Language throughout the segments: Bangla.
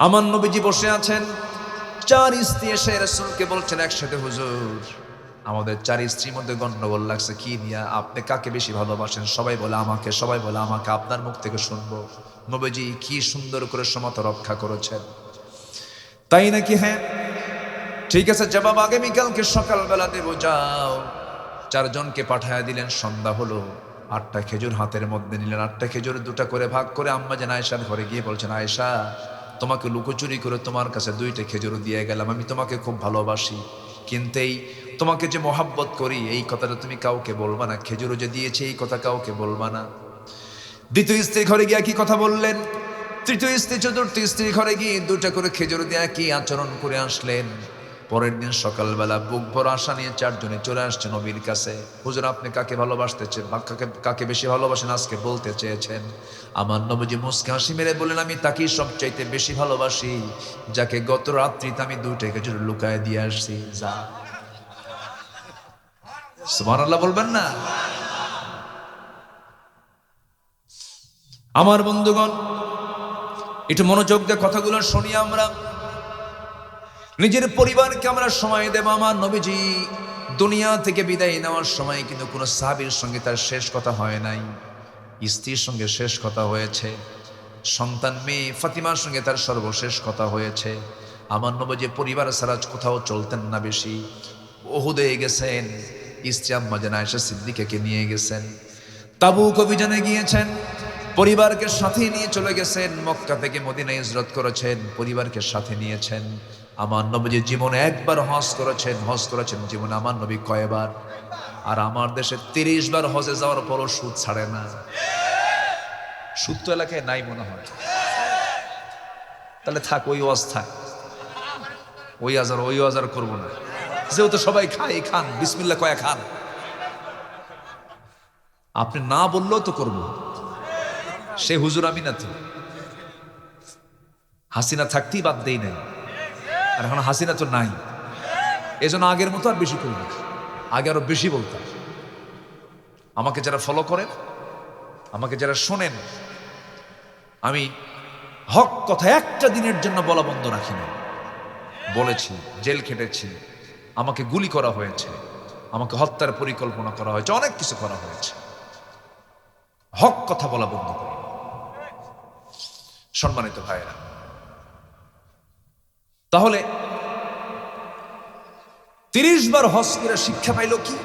আমার নবীজি বসে আছেন, চার স্ত্রী এসে রাসূলকে বলছেন একসাথে, হুজুর আমাদের চার স্ত্রীর মধ্যে গন্ডগোল লাগছে, কি নিয়া? আপনি কাকে বেশি ভালোবাসেন? সবাই বলে আমাকে, সবাই বলে আমাকে, আপনার মুখ থেকে শুনবো। নবীজি কি সুন্দর করে সমতা রক্ষা করেছেন। তাই নাকি? হ্যাঁ, ঠিক আছে, জবাব আগামীকালকে সকালবেলা দেবো, যাও। চারজনকে পাঠায় দিলেন। সন্ধ্যা হলো, 8টা খেজুর হাতের মধ্যে নিলেন। 8টা খেজুর 2টা করে ভাগ করে আম্মা জান আয়েশার ঘরে গিয়ে বলছেন, আয়েশা, তোমাকে লুকোচুরি করে তোমার কাছে 2টা খেজুর দিয়ে গেলাম, আমি তোমাকে খুব ভালোবাসি, কিন্তু এই তোমাকে যে মোহাব্বত করি এই কথাটা তুমি কাউকে বলবা না, খেজুরও যে দিয়েছে এই কথা কাউকে বলবা না। দ্বিতীয় স্ত্রীর ঘরে গিয়ে কি কথা বললেন, তৃতীয় স্ত্রী, চতুর্থ স্ত্রীর ঘরে গিয়ে 2টা করে খেজুর দিয়ে কি আচরণ করে আসলেন। পরের দিন সকালবেলা বুক ভরা আশা নিয়ে চারজনে চলে আসছে নবীর কাছে। হুজুর, আপনি কাকে ভালোবাসতেছেন, কাকে বেশি ভালোবাসেন আজকে বলতে চেয়েছেন। আমার নবীজি মুস্কে হাসি মেরে বললেন, আমি তাকেই সবচাইতে বেশি ভালোবাসি যাকে গত রাত্রিতে আমি 2টা খেজুর লুকায় দিয়ে আসছি। যা, সুবহানাল্লাহ বলবেন না? আমার বন্ধুগণ, একটু মনোযোগ দিয়ে কথাগুলো শুনি। আমরা নিজের পরিবারকে আমরা সময় দেব। আমার নবীজি দুনিয়া থেকে বিদায় নেওয়ার সময় কিন্তু কোনো সাহাবীর সঙ্গে তার শেষ কথা হয় নাই, স্ত্রীর সঙ্গে শেষ কথা হয়েছে, সন্তান মেয়ে ফাতিমার সঙ্গে তার সর্বশেষ কথা হয়েছে। আমার নবীজি পরিবার ছাড়া কোথাও চলতেন না বেশি। উহুদে গেছেন, স্ত্রী আম্মা জান আয়েশা সিদ্দিকাকে নিয়ে গেছেন। তাবুক অভিযানে গিয়েছেন, পরিবারকে সাথে নিয়ে চলে গেছেন। মক্কা থেকে মদিনায় হিজরত করেছেন, পরিবারকে সাথে নিয়েছেন। আমার নবীজি জীবনে একবার হজ করেছেন। হজ করেছেন জীবনে আমার নবী কয়বার? আর আমার দেশে 30 বার হজে যাওয়ার পরও সুদ ছাড়ে না। সুদ তো এলাকায় নাই মনে হয়। তাহলে থাক, ওই ওয়াজ থাক, ওই আজার করবো না। যেহেতু সবাই খায়, খান, বিসমিল্লাহ কয়া খান। আপনি না বললেও তো করবো। সে হুজুর আমি না তো। হাসিনা থাকতেই বাদ দেই নাই, আর এখন হাসিনা তো নাই, এজন্য আগের মতো আর বেশি করি না। আগে আরো বেশি বলতাম। আমাকে যারা ফলো করেন, আমাকে যারা শোনেন, আমি হক কথা একটা দিনের জন্য বলা বন্ধ রাখি না। বলেছি, জেল খেটেছি, আমাকে গুলি করা হয়েছে, আমাকে হত্যার পরিকল্পনা করা হয়েছে, অনেক কিছু করা হয়েছে। হক কথা বলা বন্ধ করি। সম্মানিত ভাইয়েরা, তাহলে 30 বার হজ করে শিক্ষা পাইল কি?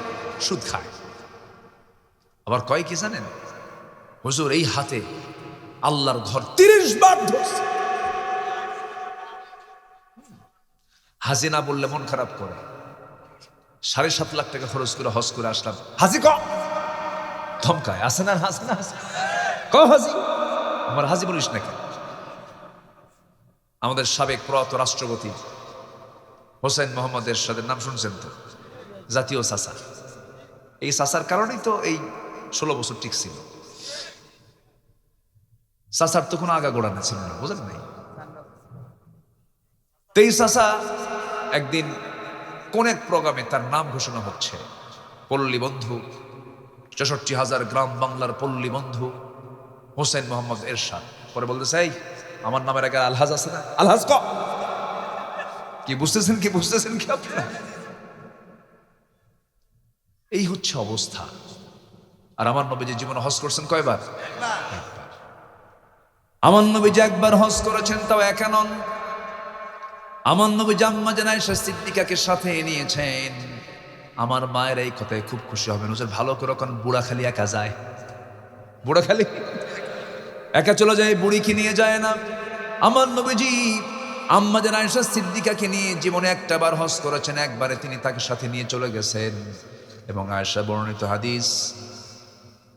সুদ খায়। আবার কয় কি জানেন? হুজুর এই হাতে আল্লাহর ঘর 30 বার ধরছে। হাজি না বললে মন খারাপ করে। 7.5 লাখ টাকা খরচ করে হজ করে আসলাম, হাজি ক ধমকায়, আসে না, হাসে না, ক হাজি, আমার হাজি বলিস না কেন? আমাদের সাবেক প্রয়াত রাষ্ট্রপতি হোসেন মোহাম্মদ এরশাদের নাম শুনছেন তো? জাতীয় চাচা। এই চাচার কারণেই তো এই 16 বছর ঠিক ছিল। চাচার তো কোনো আগা গোড়া না ছিল না, বোঝেন নাই? তেই চাচা একদিন কোন এক প্রোগ্রামে তার নাম ঘোষণা হচ্ছে, পল্লী বন্ধু, 64,000 গ্রাম বাংলার পল্লী বন্ধু হোসেন মোহাম্মদ এরশাদ। পরে বলতেছে, এই আমার নামের আগে আলহাজ আছে না, আলহাজ ক। কি বুঝতেছেন, কি বুঝতেছেন কি আপনারা? এই হচ্ছে অবস্থা। আর আমার নবীজি জীবনে হজ করছেন কয়বার? একবার। আমার নবীজি একবার হজ করেছেন, তাও একা নন। আমার নবীজি আম্মা জান আয়েশা সিদ্দিকাকে সাথে নিয়েছেন। আমার মায়ের এই কথায় খুব খুশি হবেন। হুজুর ভালো করে কোন বুড়াখালী একা যায়? বুড়াখালী একা চলে যায়, বুড়িকে নিয়ে যায় না। আমার নবীজি আম্মা জান আয়েশা সিদ্দিকাকে নিয়ে জীবনে একটা বার হজ করেছেন, একবারে তিনি তাকে সাথে নিয়ে চলে গেছেন। এবং আয়েশা বর্ণিত হাদিস,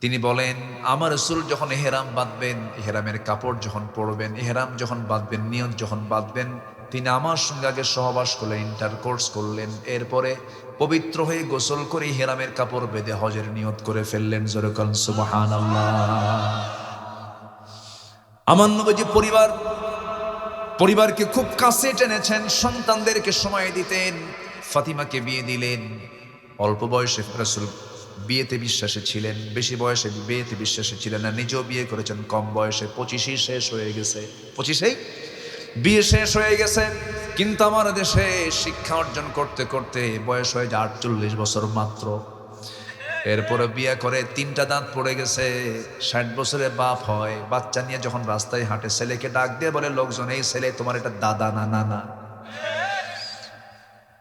তিনি বলেন, আমার রাসূল যখন ইহরাম বাঁধবেন, ইহরামের কাপড় যখন পরবেন, ইহরাম যখন বাঁধবেন, নিয়ত যখন বাঁধবেন, তিনি আমার সঙ্গে আগে সহবাস করলেন, ইন্টারকোর্স করলেন, এরপরে পবিত্র হয়ে গোসল করে ইহরামের কাপড় বেঁধে হজের নিয়ত করে ফেললেন। জোরে বলেন সুবহানাল্লাহ। আমার নবীজি পরিবারকে খুব কাছে টেনেছেন, সন্তানদেরকে সময় দিতেন। ফাতিমাকে বিয়ে দিলেন। অল্প বয়সে রাসূল বিয়েতে বিশ্বাসী ছিলেন, বেশি বয়সে বিয়েতে বিশ্বাসী ছিলেন না। নিজেও বিয়ে করেছেন কম বয়সে, 25ই শেষ হয়ে গেছে, 25এই বিয়ে শেষ হয়ে গেছে, কিন্তু আমার দেশে শিক্ষা অর্জন করতে করতে বয়স হয়ে যায় 48 বছর মাত্র। এরপরে বিয়ে করে 3টা দাঁত পড়ে গেছে, 60 বছরের বাপ হয়, বাচ্চা নিয়ে যখন রাস্তায় হাঁটে ছেলেকে ডাক দিয়ে বলে লোকজন, এই ছেলে তোমার এটা দাদা না নানা।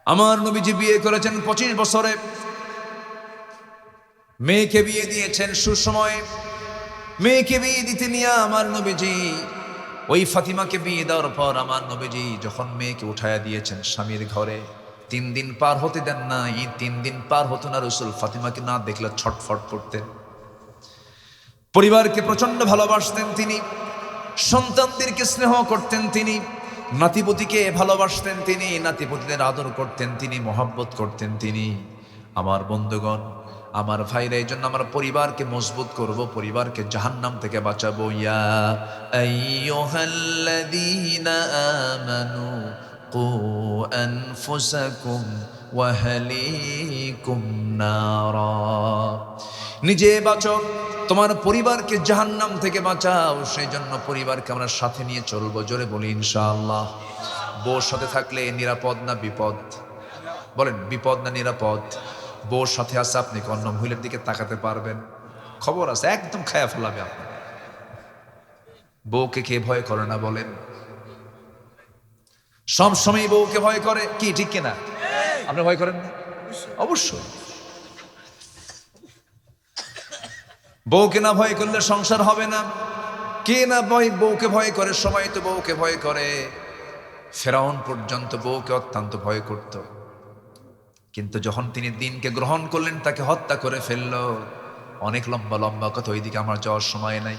আমার নবীজি বিয়ে করেছেন 25 বছরে, মেয়েকে বিয়ে দিয়েছেন সুসময়ে। মেয়েকে বিয়ে দিতে নিয়ে আমার নবীজি ওই ফাতিমাকে বিয়ে দেওয়ার পর আমার নবীজি যখন মেয়েকে উঠায়া দিয়েছেন স্বামীর ঘরে, 3 দিন পার হতে দেন না। এই 3 দিন পার হতো না, রসুল ফাতিমাকে না দেখলে ছটফট করতেন। পরিবারকে প্রচন্ড ভালোবাসতেন তিনি, সন্তানদেরকে স্নেহ করতেন তিনি, নাতিপতিকে ভালোবাসতেন তিনি, নাতিপতিদের আদর করতেন তিনি, মহব্বত করতেন তিনি। আমার বন্ধুগণ, আমার ভাইরা, এই জন্য আমার পরিবারকে মজবুত করব, পরিবারকে জাহান্নাম থেকে বাঁচাবো। ইয়া আইয়ুহাল্লাযীনা আমানু কু আনফুসাকুম ওয়া আহলিকুম নারা। নিজে বাঁচো, তোমার পরিবারকে জাহান্নাম থেকে বাঁচাও। সেই জন্য পরিবারকে আমরা সাথে নিয়ে চলবো। জোরে বলি ইনশাআল্লাহ। বউর সাথে থাকলে নিরাপদ না বিপদ? বলেন, বিপদ না নিরাপদ? বউর সাথে আছে, আপনি অন্য মহিলার দিকে তাকাতে পারবেন? খবর আছে, একদম খায়া ফেলাবে আপনার। বউকে কে ভয় করে না বলেন? সবসময় বউকে ভয় করে, কি ঠিক কিনা? আপনি ভয় করেন না? অবশ্যই। বউকে না ভয় করলে সংসার হবে না। কে না বউকে ভয় করে? সবাই তো বউকে ভয় করে। ফেরাউন পর্যন্ত বউকে অত্যন্ত ভয় করত, কিন্তু যখন তিনি দিনকে গ্রহণ করলেন তাকে হত্যা করে ফেললো। অনেক লম্বা লম্বা কথা, ওইদিকে আমার যাওয়ার সময় নাই।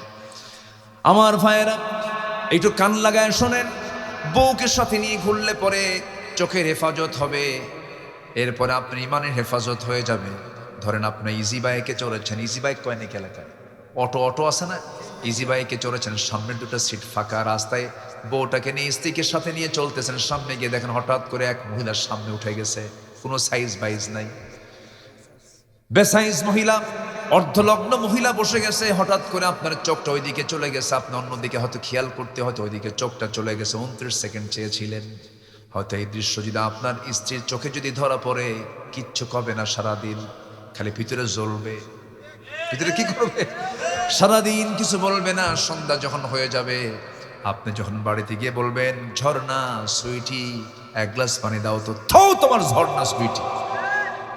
আমার ভাইয়েরা, একটু কান লাগায় শোনেন। বউকে সাথে নিয়ে ঘুরলে পরে চোখের হেফাজত হবে, এরপরে আপনার ইমানের হেফাজত হয়ে যাবে। ধরেন আপনি ইজি বাইকে চড়েছেন, ইজি বাইক কয়নিক এলাকায় অটো আছে না, ইজি বাইকে চড়েছেন, সামনের 2টা সিট ফাঁকা, রাস্তায় বউটাকে নিয়ে স্ত্রীকে সাথে নিয়ে চলতেছেন, সামনে গিয়ে দেখেন হঠাৎ করে এক মহিলার সামনে উঠে গেছে, কোনো সাইজ বাইজ নাই, বেসাইজ মহিলা, অর্ধলগ্ন মহিলা বসে গেছে। হঠাৎ করে আপনার চোখটা ওইদিকে চলে গেছে, আপনি অন্যদিকে হয়তো খেয়াল করতে, হয়তো ওইদিকে চোখটা চলে গেছে। 29 সেকেন্ড চেয়েছিলেন। হয়তো এই দৃশ্য যদি আপনার স্ত্রীর চোখে যদি ধরা পড়ে, কিচ্ছু করবে না সারাদিন, খালি ভিতরে জ্বলবে। ভিতরে কি করবে? সারাদিন কিছু বলবে না। সন্ধ্যা যখন হয়ে যাবে, আপনি যখন বাড়িতে গিয়ে বলবেন, ঝর্ণা সুইটি 1 গ্লাস পানি দাও তো, থাও তোমার ঝর্ণা সুইটি,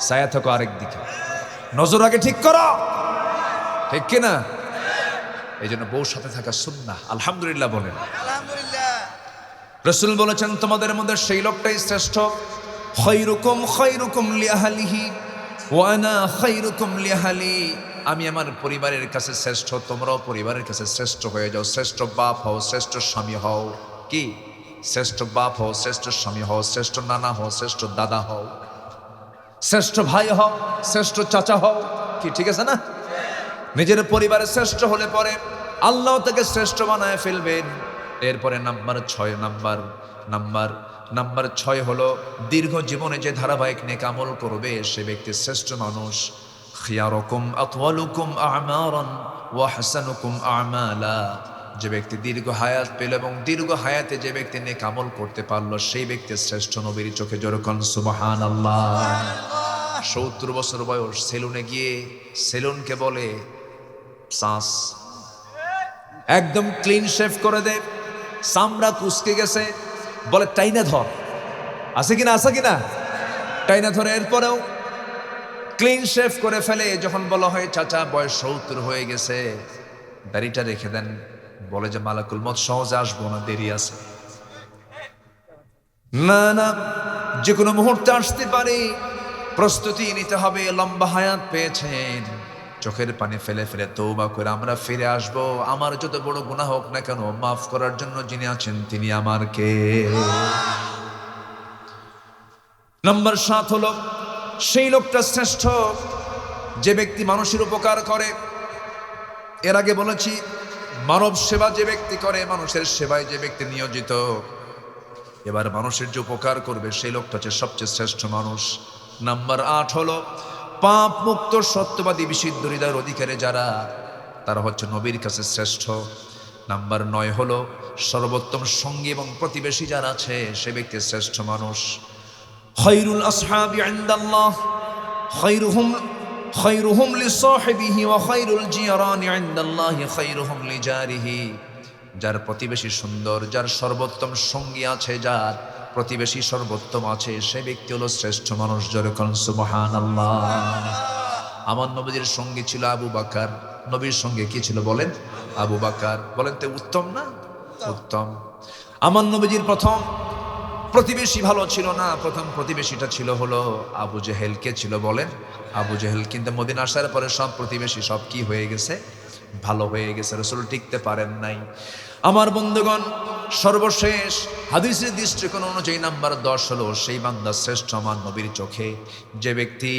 ছায়া থাকো আরেক দিকে, নজর আগে ঠিক করো, ঠিক কিনা? এই জন্য বউর সাথে থাকা সুন্নাহ। আলহামদুলিল্লাহ বলেন। আলহামদুলিল্লাহ। রাসূল বলেছেন, তোমাদের মধ্যে সেই লোকটাই শ্রেষ্ঠ, খায়রুকুম খায়রুকুম লিআহলিহি ওয়া আনা খায়রুকুম লিআহলি। আমি আমার পরিবারের কাছে শ্রেষ্ঠ, তোমরাও পরিবারের কাছে শ্রেষ্ঠ হয়ে যাও। শ্রেষ্ঠ বাপ হও, শ্রেষ্ঠ স্বামী হও। কি? শ্রেষ্ঠ বাপ হও, শ্রেষ্ঠ স্বামী হও, শ্রেষ্ঠ নানা হও, শ্রেষ্ঠ দাদা হও, শ্রেষ্ঠ ভাই হও, শ্রেষ্ঠ চাচা হও। কি ঠিক আছে না? নিজের পরিবারে শ্রেষ্ঠ হলে পরে আল্লাহ তাকে শ্রেষ্ঠ বানায় ফেলবেন। এরপরে নাম্বার 6 হলো, দীর্ঘ জীবনে যে ধারাবাহিক নেক আমল করবে সে ব্যক্তি শ্রেষ্ঠ মানুষ। খিয়ারুকুম আতওয়ালুকুম আমারান ওয়া আহসানুকুম আমালা। যে ব্যক্তি দীর্ঘ হায়াত পেল এবং দীর্ঘ হায়াতে যে ব্যক্তি নেক আমল করতে পারলো, সেই ব্যক্তি শ্রেষ্ঠ। নবীর চোখে যেরকম সুবহানাল্লাহ। 70 বছর বয়স, সেলুনে গিয়ে সেলুনকে বলে সাস, একদম ক্লিন শেভ করে দে, চামড়া কুচকে গেছে, বলে টাইনা ধর, আছে কিনা, আছে কিনা, টাইনা ধরে। এরপরেও ক্লিন শেভ করে ফেলে। যখন বলা হয় চাচা বয়স 70 হয়ে গেছে, দাড়িটা রেখে দেন, বলে যে মালাকুল মত সহজে আসবো না, দেরি আছে। না না, যে কোনো মুহূর্তে আসতে পারে, প্রস্তুতি নিতে হবে। লম্বা হায়াত পেয়েছেন, চোখের পানি ফেলে ফেলে তওবা করে আমরা ফিরে আসব। আমার যত বড় গুনাহ হোক না কেন, মাফ করার জন্য যিনি আছেন তিনি আমার কে? নাম্বার 7 হলো, সেই লোকটা শ্রেষ্ঠ যে ব্যক্তি মানুষের উপকার করে। এর আগে বলেছি, মানব সেবা যে ব্যক্তি করে, মানুষের সেবায় যে ব্যক্তি নিয়োজিত, এবার মানুষের যে উপকার করবে সেই লোকটা হচ্ছে সবচেয়ে শ্রেষ্ঠ মানুষ। নাম্বার 8 হলো, পাপ মুক্ত সত্যবাদী বিশুদ্ধ হৃদয়ের অধিকারী যারা, তারা হচ্ছে নবীর কাছে শ্রেষ্ঠ। নাম্বার 9 হলো, সর্বোত্তম সঙ্গী এবং প্রতিবেশী যারা আছে সে ব্যক্তি শ্রেষ্ঠ মানুষ। খায়রুল আসহাবি ইনদাল্লাহ খায়রুহুম লিসাহিবিহি ওয়া খায়রুল জিরানি ইনদাল্লাহি খায়রুহুম লিজারিহি। যার প্রতিবেশী সুন্দর, যার সর্বোত্তম সঙ্গী আছে, যার প্রতিবেশী সর্বোত্তম আছে, সে ব্যক্তি হলো শ্রেষ্ঠ মানুষ। জোরে কোন সুবহানাল্লাহ। আমার নবীর সঙ্গী ছিল আবু বকর। নবীর সঙ্গে কি ছিল বলেন? আবু বকর। বলেন তো উত্তম না? উত্তম। আমার নবীর প্রথম প্রতিবেশী ভালো ছিল না, প্রথম প্রতিবেশীটা ছিল হলো আবু জেহেল। কে ছিল বলেন? আবু জেহেল। কিন্তু মদিনা আসার পরে সব প্রতিবেশী সব কি হয়ে গেছে? ভালো হয়ে গেছে। রাসূল টিকতে পারেন নাই। আমার বন্ধুগণ, সর্বশেষ হাদিসের দৃষ্টিকোণ অনুযায়ী নাম্বার 10 হলো সেই বান্দা শ্রেষ্ঠ আমার নবীর চোখে যে ব্যক্তি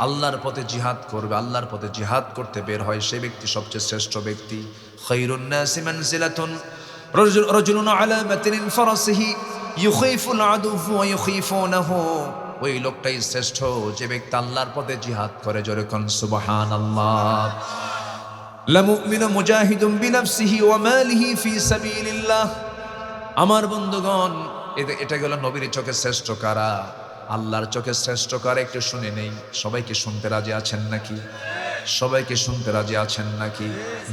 আল্লাহর পথে জিহাদ করবে, আল্লাহর পথে জিহাদ করতে বের হয়, সেই ব্যক্তি সবচেয়ে শ্রেষ্ঠ ব্যক্তি। খায়রুন নাসি মানজিলাতুন রাজুলুন আলা মাতিন ফারাসিহি ইউখিফুল আদুফু ওয়া ইউখিফুনাহু। ওই লোকটাই শ্রেষ্ঠ যে ব্যক্তি আল্লাহর পথে জিহাদ করে। জোরে কোন সুবহানাল্লাহ। লামুমিনু মুজাহিদুন বিনাফসিহি ওয়া মালিহি ফি সাবিলিল্লাহ। আমার বন্ধুগণ, এটা গেল নবীর চোখে শ্রেষ্ঠ কারা, আল্লাহর চোখে শ্রেষ্ঠ কারা একটু শুনে নেই। সবাইকে শুনতে রাজি আছেন নাকি? সবাইকে শুনতে রাজি আছেন নাকি?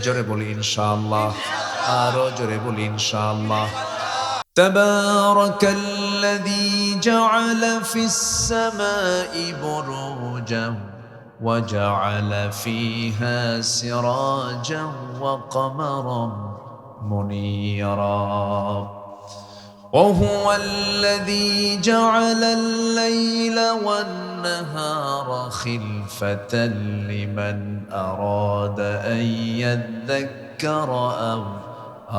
জোরে বলি ইনশাআল্লাহ। আরো জোরে বলি ইনশাআল্লাহ। তাবারাকাল্লাযী জাআলা ফিস সামাই বুরুজান وجعل فيها سراجا وقمرا منيرا وهو الذي جعل الليل والنهار خلفة لمن أراد أن يذكر أو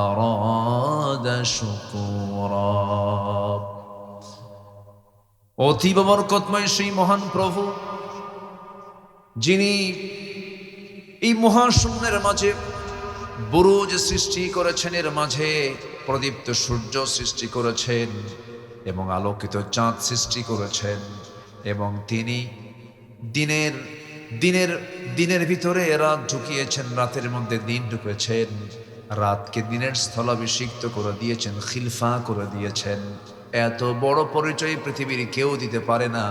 أراد شكورا। অতীব বরকতময় সেই মহান প্রভু যিনি এই মহাশূন্যের মাঝে বুরুজ সৃষ্টি করেছেন, এর মাঝে প্রদীপ্ত সূর্য সৃষ্টি করেছেন এবং আলোকিত চাঁদ সৃষ্টি করেছেন, এবং তিনি দিনের দিনের দিনের ভিতরে রাত ঢুকিয়েছেন, রাতের মধ্যে দিন ঢুকেছেন, রাতকে দিনের স্থলাভিষিক্ত করে দিয়েছেন, খিলফা করে দিয়েছেন। এত বড় পরিচয় পৃথিবীর কেউ দিতে পারে না,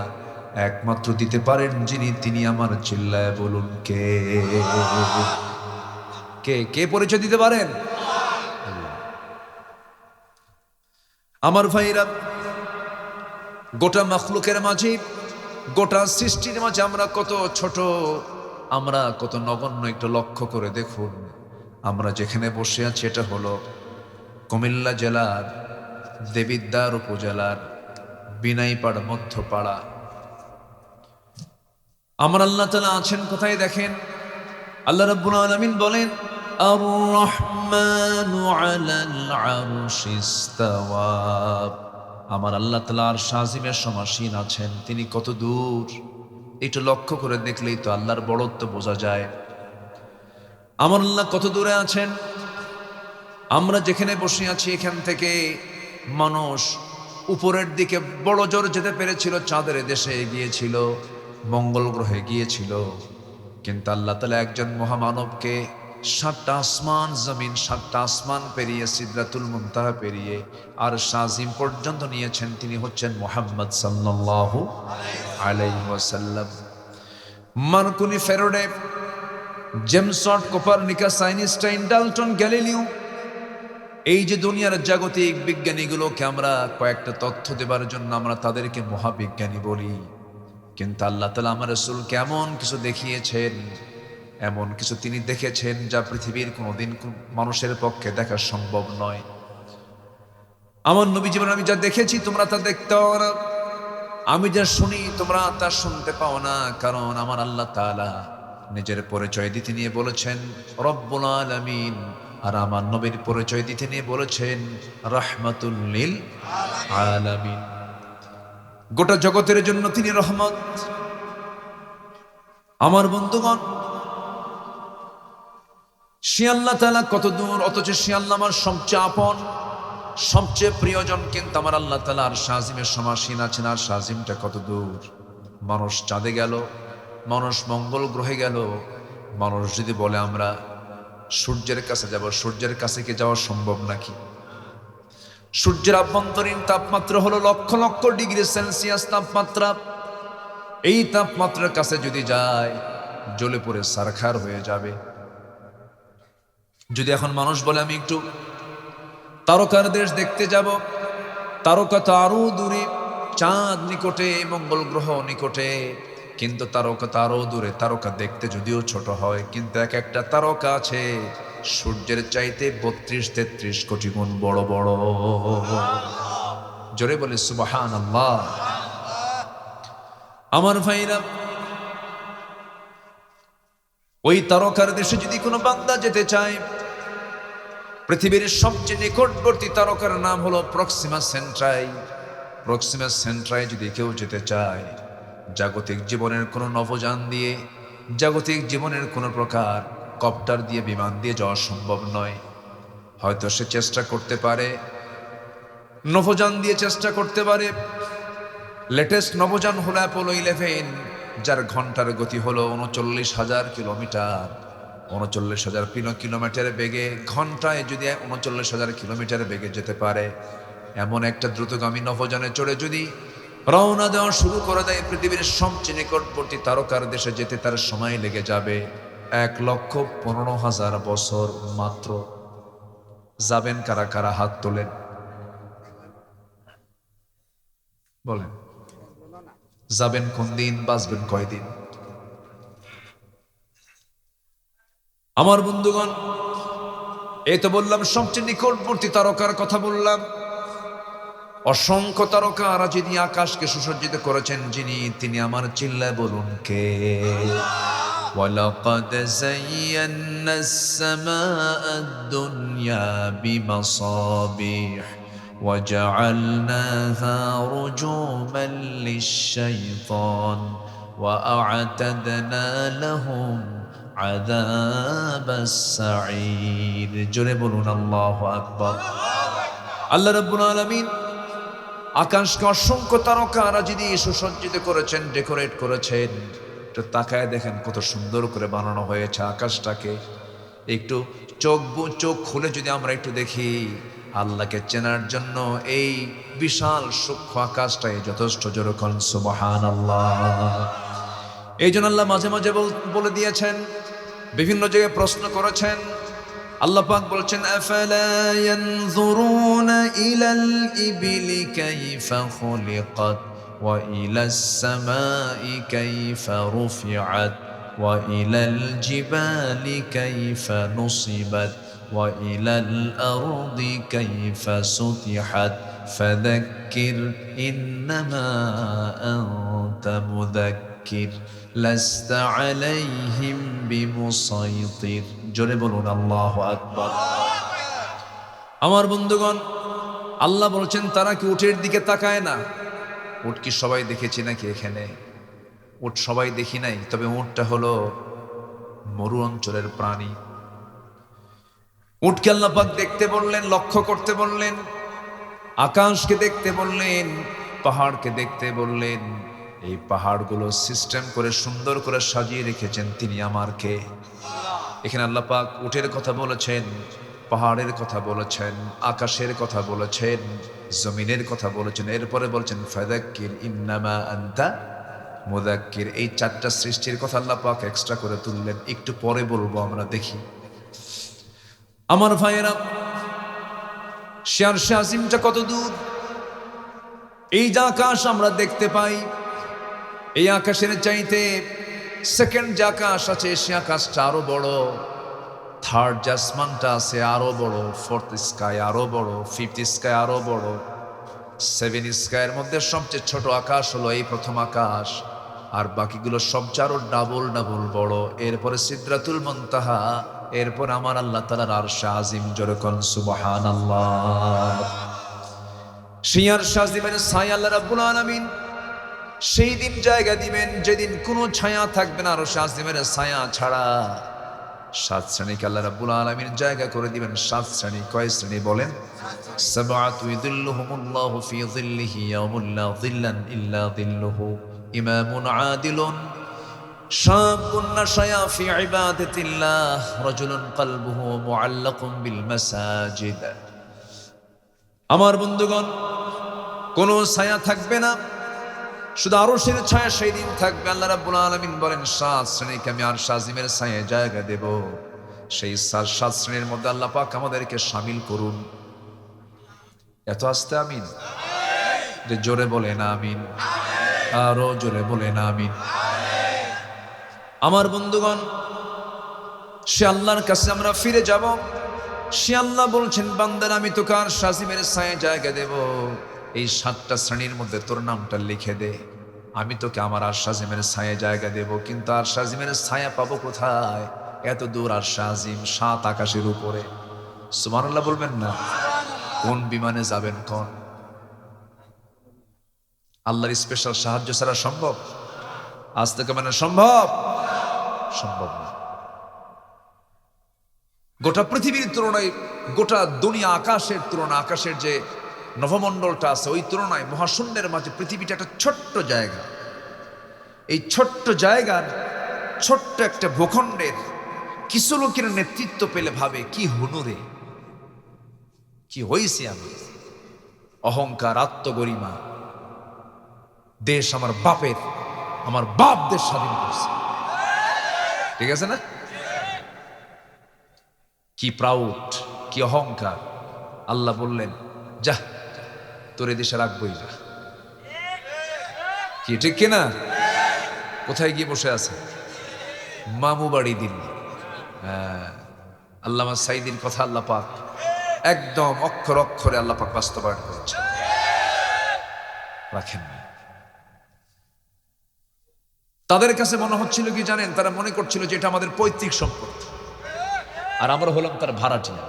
একমাত্র দিতে পারেন যিনি, তিনি আমার চিল্লায় বলুন কে? কে কে পরিচয় দিতে পারেন? আমার ভাইরা, গোটা মাখলুকের মাঝে, গোটা সৃষ্টির মাঝে আমরা কত ছোট, আমরা কত নগণ্য, একটু লক্ষ্য করে দেখুন। আমরা যেখানে বসে আছি এটা হলো কুমিল্লা জেলার দেবিদ্বার উপজেলার বিনাইপাড় মধ্যপাড়া। আমার আল্লাহ তাআলা আছেন কোথায় দেখেন? আল্লাহ রাব্বুল আলামিন বলেন, আর রহমানু আলাল আরশি ইস্তাওয়া। আমার আল্লাহ তাআলা আরশ আজিমের সমাসীন আছেন। তিনি কত দূর একটু লক্ষ্য করে দেখলেই তো আল্লাহর বড়ত্ব বোঝা যায়। আমার আল্লাহ কত দূরে আছেন। আমরা যেখানে বসে আছি এখান থেকে মানুষ উপরের দিকে বড় জোর যেতে পেরেছিল, চাঁদের দেশে গিয়েছিল, মঙ্গল গ্রহে গিয়েছিল, কিন্তু আল্লাহ তাআলা একজন মহামানবকে 7টা আসমান জমিন, 7টা আসমান পেরিয়ে সিদরাতুল মুনতাহা পেরিয়ে আর শাজিম পর্যন্ত নিয়েছেন। তিনি হচ্ছেন মুহাম্মদ সাল্লাল্লাহু আলাইহি ওয়াসাল্লাম। Marconi, Faraday, James Watt, Copernicus, Einstein, Dalton, Galileo, এই যে দুনিয়ার জাগতিক বিজ্ঞানীগুলোকে আমরা কয়েকটা তথ্য দেবার জন্য আমরা তাদেরকে মহাবিজ্ঞানী বলি, কিন্তু আল্লাহ তাআলা আমার রাসূলকে এমন কিছু দেখিয়েছেন, এমন কিছু তিনি দেখেছেন যা পৃথিবীর কোনোদিন মানুষের পক্ষে দেখা সম্ভব নয়। আমার নবী জীবনে আমি যা দেখেছি তোমরা তা দেখতে পাও না, আমি যা শুনি তোমরা তা শুনতে পাও না, কারণ আমার আল্লাহ তাআলা নিজের পরিচয় দিতে নিয়ে বলেছেন রব্বুল আলামিন, আর আমার নবীর পরিচয় দিতে নিয়ে বলেছেন রাহমাতুল লিল আলামিন। গোটা জগতের জন্য তিনি রহমত। আমার বন্ধুগণ, সে আল্লাহ তাআলা কত দূর, অথচ সে আল্লাহ আমার সবচেয়ে আপন, সবচেয়ে প্রিয়জন, কিন্তু আমার আল্লাহ তাআলা আর শাজিমের সমাসীন আছেন। আর শাজিমটা কত দূর। মানুষ চাঁদে গেল, মানুষ মঙ্গল গ্রহে গেল, মানুষ যদি বলে আমরা সূর্যের কাছে যাব, সূর্যের কাছে কি যাওয়া সম্ভব নাকি? সূর্যের আভ্যন্তরীণ তাপমাত্রা হলো লক্ষ লক্ষ ডিগ্রি সেলসিয়াস তাপমাত্রা। এই তাপমাত্রার কাছে যদি যায় জ্বলে পড়ে সারখার হয়ে যাবে। যদি এখন মানুষ বলে আমি একটু তারকার দেশ দেখতে যাব, তারকা তো আরো দূরে, চাঁদ নিকটে, মঙ্গল গ্রহ নিকটে, কিন্তু তারকা তো আরো দূরে। তারকা দেখতে যদিও ছোট হয়, কিন্তু এক একটা তারকা আছে সূর্যের চাইতে 32-33 কোটি গুণ বড় বড়। জোরে বলে সুবহানাল্লাহ। আমার ভাইরা, ওই তারকার দেশে যদি কোনো বান্দা যেতে চায়, পৃথিবীর সবচেয়ে নিকটবর্তী তারকার নাম হলো প্রক্সিমা সেন্ট্রাই। প্রক্সিমা সেন্ট্রাই যদি কেউ যেতে চায়, জাগতিক জীবনের কোনো নভোযান দিয়ে, জাগতিক জীবনের কোনো প্রকার কপ্টার দিয়ে, বিমান দিয়ে যাওয়া সম্ভব নয়। হয়তো সে চেষ্টা করতে পারে, নভোযান দিয়ে চেষ্টা করতে পারে। লেটেস্ট নভোযান হলো অ্যাপোলো 11, যার ঘন্টার গতি হলো 39,000 কিলোমিটার। 39,000 কিলোমিটার বেগে, ঘন্টায় যদি 39,000 কিলোমিটার বেগে যেতে পারে, এমন একটা দ্রুতগামী নভোযানে চড়ে যদি রওনা দেওয়া শুরু করে দেয়, পৃথিবীর সবচেয়ে নিকটবর্তী তারকার দেশে যেতে তার সময় লেগে যাবে 1,15,000 বছর মাত্র। যাবেন কারা কারা? হাত তোলেন, বলেন যাবেন কোন দিন, বাঁচবেন কয়দিন? আমার বন্ধুগণ, এই তো বললাম সবচেয়ে নিকটবর্তী তারকার কথা বললাম। অসংখ্য তারকারা যিনি আকাশকে সুসজ্জিত করেছেন, যিনি, তিনি আমার চিল্লায় বলুন কে? ওয়ালাকাদ যায়্যানাস সামাআদ দুনিয়া বিমাসাবিহ وجعلناها رجوما للشيطان وأعتدنا لهم عذاب السعير। জোরে বলুন আল্লাহু আকবার। আল্লাহ রাব্বুল আলামিন আকাশকে অসংখ্য তারকারা যিনি সুসজ্জিত করেছেন, ডেকোরেট করেছেন, একটু তাকায় দেখেন কত সুন্দর করে বানানো হয়েছে আকাশটাকে। একটু চোখ খুলে যদি আমরা একটু দেখি, আল্লাহকে চেনার জন্য এই বিশাল সূক্ষ্ম আকাশটাই যথেষ্ট। যেরকম সুবহানাল্লাহ। এই জন্য আল্লাহ মাঝে মাঝে বলে দিয়েছেন, বিভিন্ন জায়গায় প্রশ্ন করেছেন। আল্লাহ পাক বলছেন, আফালা ইয়ানজুরুনা ইলাল ইবিলি কাইফা খুলিকাত ওয়া ইলাস সামাই কাইফা রুফিআত ওয়া ইলাল জিবালি কাইফা নুসিবাত وإلى الأرض كيف سطحت فذكر إنما أنت مذكر لست عليهم بمسيطر। জোরে বলুন আল্লাহু আকবার। আমার বন্ধুগণ, আল্লাহ বলছেন তারা কি উটের দিকে তাকায় না? উট কি সবাই দেখেছি নাকি এখানে? উট সবাই দেখি নাই, তবে উটটা হলো মরু অঞ্চলের প্রাণী। উটকে আল্লাহ পাক দেখতে বললেন, লক্ষ্য করতে বললেন, আকাশকে দেখতে বললেন, পাহাড়কে দেখতে বললেন। এই পাহাড়গুলো সিস্টেম করে সুন্দর করে সাজিয়ে রেখেছেন তিনি আমার কে? এখানে আল্লাহ পাক উটের কথা বলেছেন, পাহাড়ের কথা বলেছেন, আকাশের কথা বলেছেন, জমিনের কথা বলেছেন। এরপরে বলছেন ফাযাক্কির ইন্নামা আনতা মুযাক্কির। এই চারটা সৃষ্টির কথা আল্লাহ পাক এক্সট্রা করে তুললেন, একটু পরে বলবো, আমরা দেখি। আমার ভাইয়েরা, আরশে আজিমটা কত দূর! এই যে আকাশ আমরা দেখতে পাই, এই আকাশের চাইতে সেকেন্ড যে আকাশ আছে, সে আকাশটা আরো বড়। থার্ড যে আসমানটা আছে আরো বড়, ফোর্থ স্কাই আরো বড়, ফিফথ স্কাই আরো বড়, সেভেন স্কাইয়ের মধ্যে সবচেয়ে ছোট আকাশ হলো এই প্রথম আকাশ, আর বাকিগুলো সবচেয়ে আরো ডাবল ডাবল বড়। এরপরে সিদরাতুল মুনতাহা, এরপর আমার আল্লাহ তাআলার আরশে আজিম। যেরকম সুবহানাল্লাহ। সেই আরশে আজিমের ছায়া আল্লাহ রাব্বুল আলামিন সেই দিন জায়গা দিবেন যেদিন কোনো ছায়া থাকবে না আরশে আজিমের ছায়া ছাড়া। 7 শ্রেণীকে আল্লাহ রাব্বুল আলামিন জায়গা করে দিবেন। 7 শ্রেণী। কয় শ্রেণী বলেন? সাবআতু ইযিল্লুহুমুল্লাহু ফি যিল্লিহি ইয়াওমুল লা যিল্লান ইল্লা যিল্লুহু, ইমামুন আদিলুন, শাবুন নাশায়া ফি ইবাদাতিল্লাহ, রাজুলুন কলবুহু মুআল্লাকুন বিল মাসাজিদ। আমার বন্ধুগণ, কোনো ছায়া থাকবে না, শুধু আরশের ছায়া সেই দিন থাকবে। আল্লাহ রাব্বুল আলামিন বলেন 7 শ্রেণীকে আমি আরশ আজিমের ছায়ায় জায়গা দেব। সেই 7 শ্রেণীর মধ্যে আল্লাহ পাক আমাদেরকে শামিল করুন। এত আস্তে আমিন, যে জোরে বলেন আমিন, আরো জোরে বলেন আমিন। আমার বন্ধুগণ, সে আল্লাহর কাছে আমরা ফিরে যাব। সে আল্লাহ বলছেন, বান্দার আমি তোকে আরশ আজিমের ছায়ায় জায়গা দেব। এই 7টা শ্রেণীর মধ্যে তোর নামটা লিখে দে, আমি তোকে আমার আরশ আজিমের ছায়ায় জায়গা দেব। কিন্তু আরশ আজিমের ছায়া পাবো কোথায়? এত দূর আরশ আজিম, 7 আকাশের উপরে। সুবহানাল্লাহ বলবেন না? কোন বিমানে যাবেন? কোন আল্লাহর স্পেশাল সাহায্য ছাড়া সম্ভব? আজ থেকে মানে সম্ভব? সম্ভব না। গোটা পৃথিবীর তুলনায়, গোটা দুনিয়া আকাশের তুলনা, আকাশের যে নভমণ্ডলটা আছে ওই তুলনায় মহাশূন্যের মাঝে পৃথিবীটা একটা ছোট্ট জায়গা। এই ছোট্ট জায়গার ছোট্ট একটা ভূখণ্ডের কিছু লোকের নেতৃত্ব পেলে ভাবে কি হুনুরে, কি হয়েছে আমি, অহংকার, আত্মগরিমা, দেশ আমার বাপের, আমার বাপ দেশ স্বাধীন করছে। ঠিক আছে না? কি প্রাউড, কি অহংকার। আল্লাহ বললেন, যা তোর দেশে রাখবই যা। কি ঠিক কিনা? কোথায় গিয়ে বসে আছে? মামু বাড়ি দিল্লি। হ্যাঁ, আল্লামা সাইদির কথা আল্লাহ পাক একদম অক্ষর অক্ষরে আল্লাহ পাক বাস্তবায়ন করেছে। রাখেন না। তাদের কাছে মনে হচ্ছিল কি জানেন? তারা মনে করছিল যে এটা আমাদের পৈতৃক সম্পদ, আর আমরা হলাম তার ভাড়াটিয়া।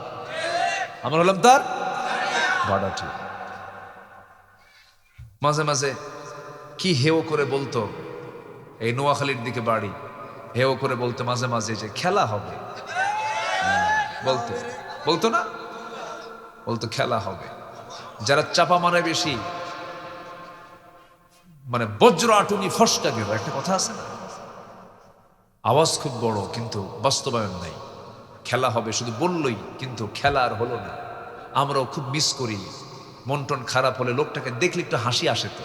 আমরা হলাম তার ভাড়াটিয়া। মাঝে মাঝে কি হেও করে বলতো, এই নোয়াখালীর দিকে বাড়ি, হেও করে বলতো মাঝে মাঝে যে খেলা হবে। বলতো বলতো না? বলতো খেলা হবে। যারা চাপা মারে বেশি, মানে বজ্র আটুনি ফসকা গেল, একটা কথা আছে না? আওয়াজ খুব বড় কিন্তু বাস্তবায়ন নাই। খেলা হবে শুধু বললই, কিন্তু খেলা আর হলো না। আমরাও খুব মিস করি। মন টন খারাপ হলে লোকটাকে দেখলে একটু হাসি আসে, তো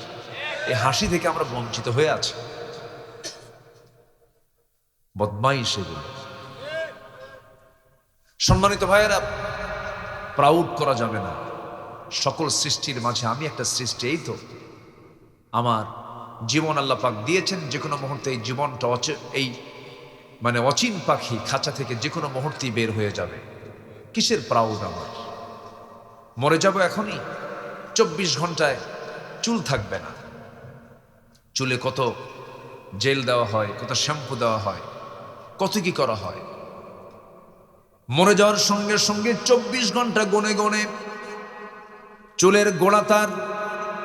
এই হাসি থেকে আমরা বঞ্চিত হয়ে আছি। বদমাইশ এগুলো। সম্মানিত ভাইয়েরা, প্রাউড করা যাবে না। সকল সৃষ্টির মাঝে আমি একটা সৃষ্টি। এই তো আমার জীবন আল্লাহ পাক দিয়েছেন। যে কোনো মুহূর্তে এই জীবনটা এই মানে অচিন পাখি খাঁচা থেকে যে কোনো মুহূর্তেই বের হয়ে যাবে। কিসের প্রাউড আমার? মরে যাব এখনই। 24 ঘন্টায় চুল থাকবে না। চুলে কত জেল দেওয়া হয়, কত শ্যাম্পু দেওয়া হয়, কত কি করা হয়। মরে যাওয়ার সঙ্গে সঙ্গে 24 ঘন্টা গনে গনে চুলের গোড়া তার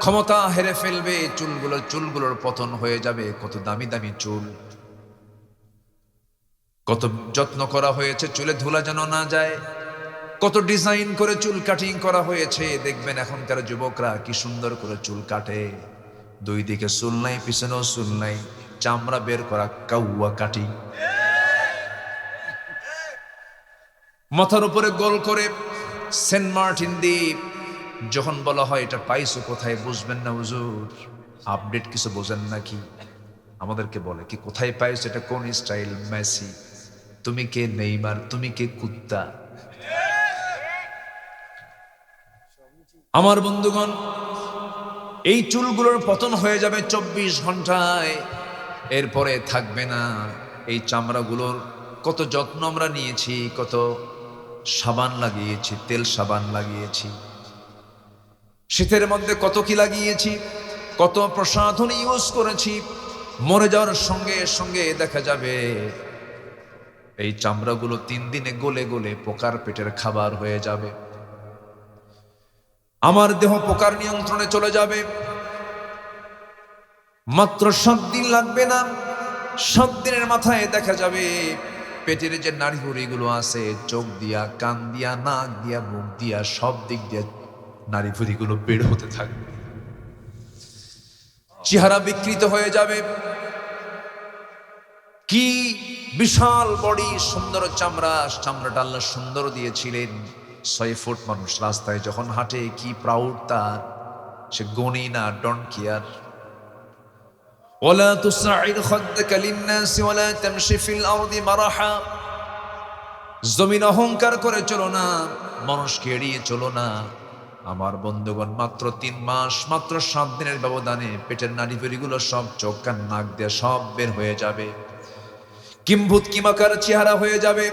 ক্ষমতা হেরে ফেলবে। চুলগুলোর পতন হয়ে যাবে। কত দামি দামি চুল, কত যত্ন করা হয়েছে চুলে ধুলা যেন না যায়, কত ডিজাইন করে চুল কাটিং করা হয়েছে। দেখবেন এখনকার যুবকরা কি সুন্দর করে চুল কাটে। 2 দিকে চুল নাই, পিছনেও চুল নাই, চামড়া বের করা কাউয়া কাটিং। মাথার উপরে গোল করে সেন্ট মার্টিন দ্বীপ। যখন বলা হয় এটা পাইছো কোথায়, বুঝবেন না হুজুর, আপডেট কিছু বোঝেন নাকি? আমাদেরকে বলে কি কোথায় পাইছো, এটা কোন স্টাইল, মেসি তুমি কে, নেইমার তুমি কে, কুত্তা। আমার বন্ধুগণ, এই চুলগুলোর পতন হয়ে যাবে 24 ঘন্টায়। এরপরে থাকবে না। এই চামড়াগুলোর কত যত্ন আমরা নিয়েছি, কত সাবান লাগিয়েছি, তেল সাবান লাগিয়েছি, শীতের মধ্যে কত কি লাগিয়েছি, কত প্রসাধন ইউজ করেছি। মরে যাওয়ার সঙ্গে সঙ্গে দেখা যাবে এই চামড়াগুলো 3 দিনে গলে গলে পোকার পেটের খাবার হয়ে যাবে। আমার দেহ পোকার নিয়ন্ত্রণে চলে যাবে। মাত্র 7 দিন লাগবে না। 7 দিনের মাথায় দেখা যাবে পেটের যে নাড়িভুড়িগুলো আছে, চোখ দিয়া, কান দিয়া, নাক দিয়া, মুখ দিয়া, সব দিক দিয়ে নাড়িভুড়িগুলো বের হতে থাকবে। চেহারা বিকৃত হয়ে যাবে। কি বিশাল বডি, সুন্দর চামড়া, চামড়াটা আল্লাহ সুন্দর দিয়েছিলেন। 6 ফুট মানুষ রাস্তায় যখন হাঁটে কি প্রাউড তার, সে গণি না, ডোন্ট কেয়ার। ওয়ালা তুসআইর খাদ্দাকা লিন-নাসি ওয়ালা তামশি ফিল আরদি মারাহা, জমিন অহংকার করে চলো না, মানুষকে এড়িয়ে চলো না। আমার বন্ধুগণ, মাত্র 3 মাস, মাত্র 7 দিনের ব্যবধানে পেটের নাড়িভুড়িগুলো সব চোখ কান নাক দিয়ে সব বের হয়ে যাবে, কিম্ভূত কিমাকার চেহারা হয়ে যাবে,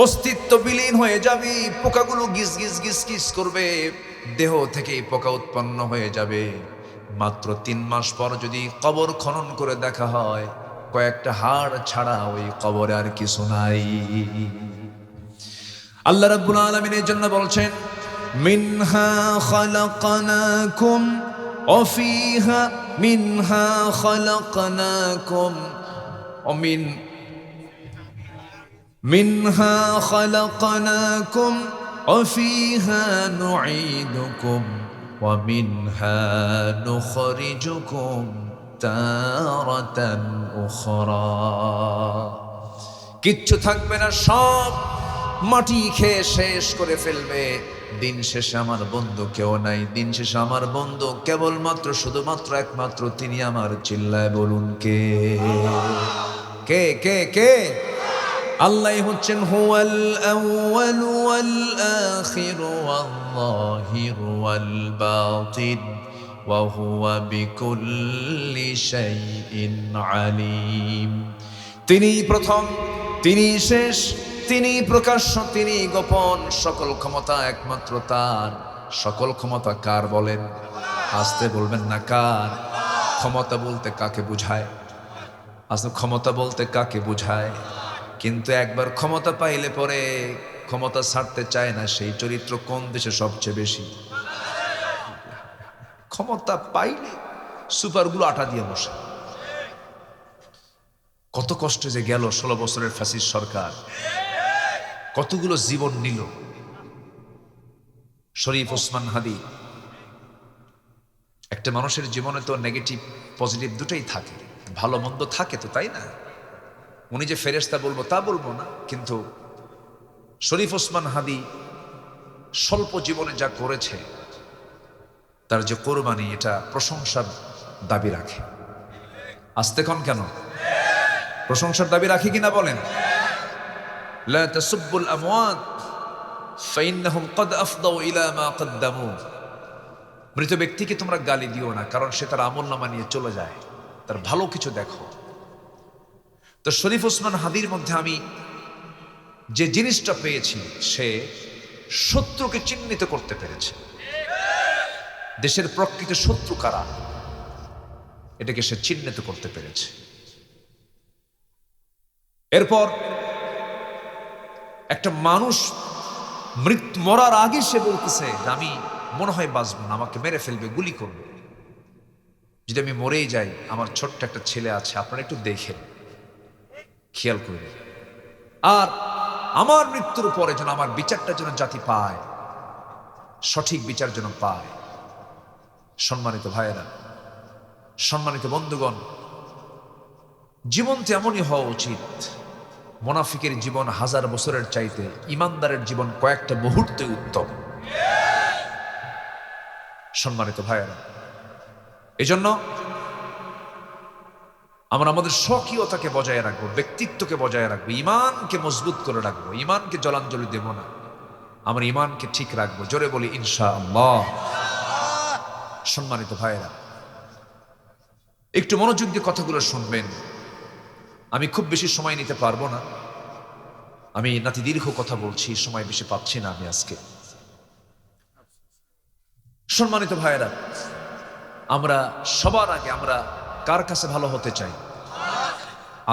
অস্তিত্ব বিলীন হয়ে যাবে, পোকাগুলো গিজ গিজ গিজ গিজ করবে, দেহ থেকে পোকা উৎপন্ন হয়ে যাবে। মাত্র 3 মাস পর যদি কবর খনন করে দেখা হয়, কয়েকটা হাড় ছাড়া ওই কবরে আর কিছু নাই। আল্লাহ রাব্বুল আলামিন এর জন্য বলছেন, মিনহা খালাকনাকুম ওয়া ফিহা মিনহা খালাকনাকুম মিনহা খালাকনাকুম ওয়া ফিহা নুঈদুকুম ওয়া মিনহা নুখরিজুকুম তারাতান উখরা। কিচ্ছু থাকবে না, সব মাটি খেয়ে শেষ করে ফেলবে। দিন শেষে আমার বন্ধু কেউ নাই, দিন শেষে আমার বন্ধু কেবলমাত্র শুধুমাত্র একমাত্র তিনি আমার। চিল্লায় বলুন কে কে কে কে? আল্লাহ হচ্ছেন হুয়াল আউয়াল ওয়াল আখির ওয়াল যাহির ওয়াল বাতিন ওয়া হুয়া বিকুল্লি শাইইন আলিম। তিনি প্রথম, তিনি শেষ, তিনি প্রকাশ্য, তিনি গোপন। সকল ক্ষমতা একমাত্র তার। সকল ক্ষমতা কার বলেন? আসতে বলবেন না, কার? ক্ষমতা বলতে কাকে বুঝায়? আসলে ক্ষমতা বলতে কাকে বুঝায়? কিন্তু একবার ক্ষমতা পাইলে পরে ক্ষমতা ছাড়তে চায় না। সেই চরিত্র কোন দেশে সবচেয়ে বেশি? ক্ষমতা পাইলে সুপারগুলো আটা দিয়ে বসে। কত কষ্ট যে গেল 16 বছরের ফ্যাসিস্ট সরকার, কতগুলো জীবন নিল। শরীফ ওসমান হাদি। একটা মানুষের জীবনে তো নেগেটিভ পজিটিভ দুটোই থাকে, ভালো মন্দ থাকে তো, তাই না? উনি যে ফেরেশতা বলবো তা বলবো না, কিন্তু শরীফ ওসমান হাদি স্বল্প জীবনে যা করেছে, তার যে কোরবানি, এটা প্রশংসার দাবি রাখে। আসতে কন কেন? প্রশংসার দাবি রাখি কিনা বলেন? লা তাসুব্বুল আমওয়াত ফাইন্নাহুম ক্বাদ আফদাউ ইলা মা কদ্দামু। মৃত ব্যক্তিকে তোমরা গালি দিও না, কারণ সে তার আমলনামা নিয়ে চলে যায়। তার ভালো কিছু দেখো। তো শরীফ ওসমান হাদির মধ্যে আমি যে জিনিসটা পেয়েছি, সে শত্রুকে চিহ্নিত করতে পেরেছে। দেশের প্রকৃত শত্রু কারা, এটাকে সে চিহ্নিত করতে পেরেছে। এরপর একটা মানুষ মরার আগে সে বলতেছে, আমি মনে হয় বাঁচব না, আমাকে মেরে ফেলবে, গুলি করবে। যদি আমি মরেই যাই, আমার ছোট্ট একটা ছেলে আছে, আপনারা একটু দেখেন, খেয়াল করবেন। আর আমার মৃত্যুর পরে যেন আমার বিচারটা যেন জাতি পায়, সঠিক বিচার যেন পায়। সম্মানিত ভাইয়েরা, সম্মানিত বন্ধুগণ, জীবন তো এমনই হওয়া উচিত। মুনাফিকের জীবন 1000 বছরের চাইতে ইমানদারের জীবন কয়েকটা মুহূর্তে উত্তম। সম্মানিত ভাইয়েরা, এজন্য আমরা আমাদের স্বকীয়তাকে বজায় রাখবো, ব্যক্তিত্বকে বজায় রাখবো, ইমানকে মজবুত করে রাখবো, ইমানকে জলাঞ্জলি দেব না, আমরা ইমানকে ঠিক রাখবো। জোরে বলি ইনশাআল্লাহ। সম্মানিত ভাইয়েরা, একটু মনোযোগ দিয়ে কথাগুলো শুনবেন। আমি খুব বেশি সময় নিতে পারবো না, আমি নাতি দীর্ঘ কথা বলছি, সময় বেশি পাচ্ছি না আমি আজকে। সম্মানিত ভাইয়েরা, আমরা সবার আগে আমরা কার কাছে ভালো হতে চাই?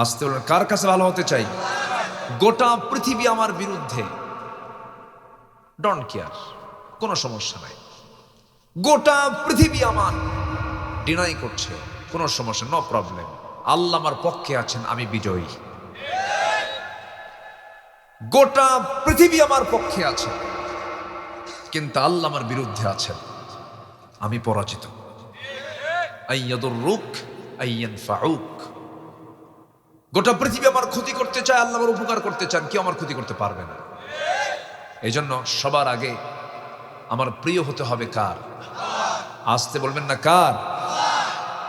আসতে বলেন, কার কাছে ভালো হতে চাই? গোটা পৃথিবী আমার বিরুদ্ধে, ডোন্ট কেয়ার, কোনো সমস্যা নাই। গোটা পৃথিবী আমার ডিনাই করছে, কোনো সমস্যা, নো প্রবলেম। আল্লাহ আমার পক্ষে আছেন, আমি বিজয়ী। গোটা পৃথিবী আমার পক্ষে আছে, কিন্তু আল্লাহ আমার বিরুদ্ধে আছেন, আমি পরাজিত। আইয়াদুররুক আইয়ানফাউক। গোটা পৃথিবী আমার ক্ষতি করতে চায়, আল্লাহ আমার উপকার করতে চান, কেউ আমার ক্ষতি করতে পারবে না। এই জন্য সবার আগে আমার প্রিয় হতে হবে কার? আসতে বলবেন না কার?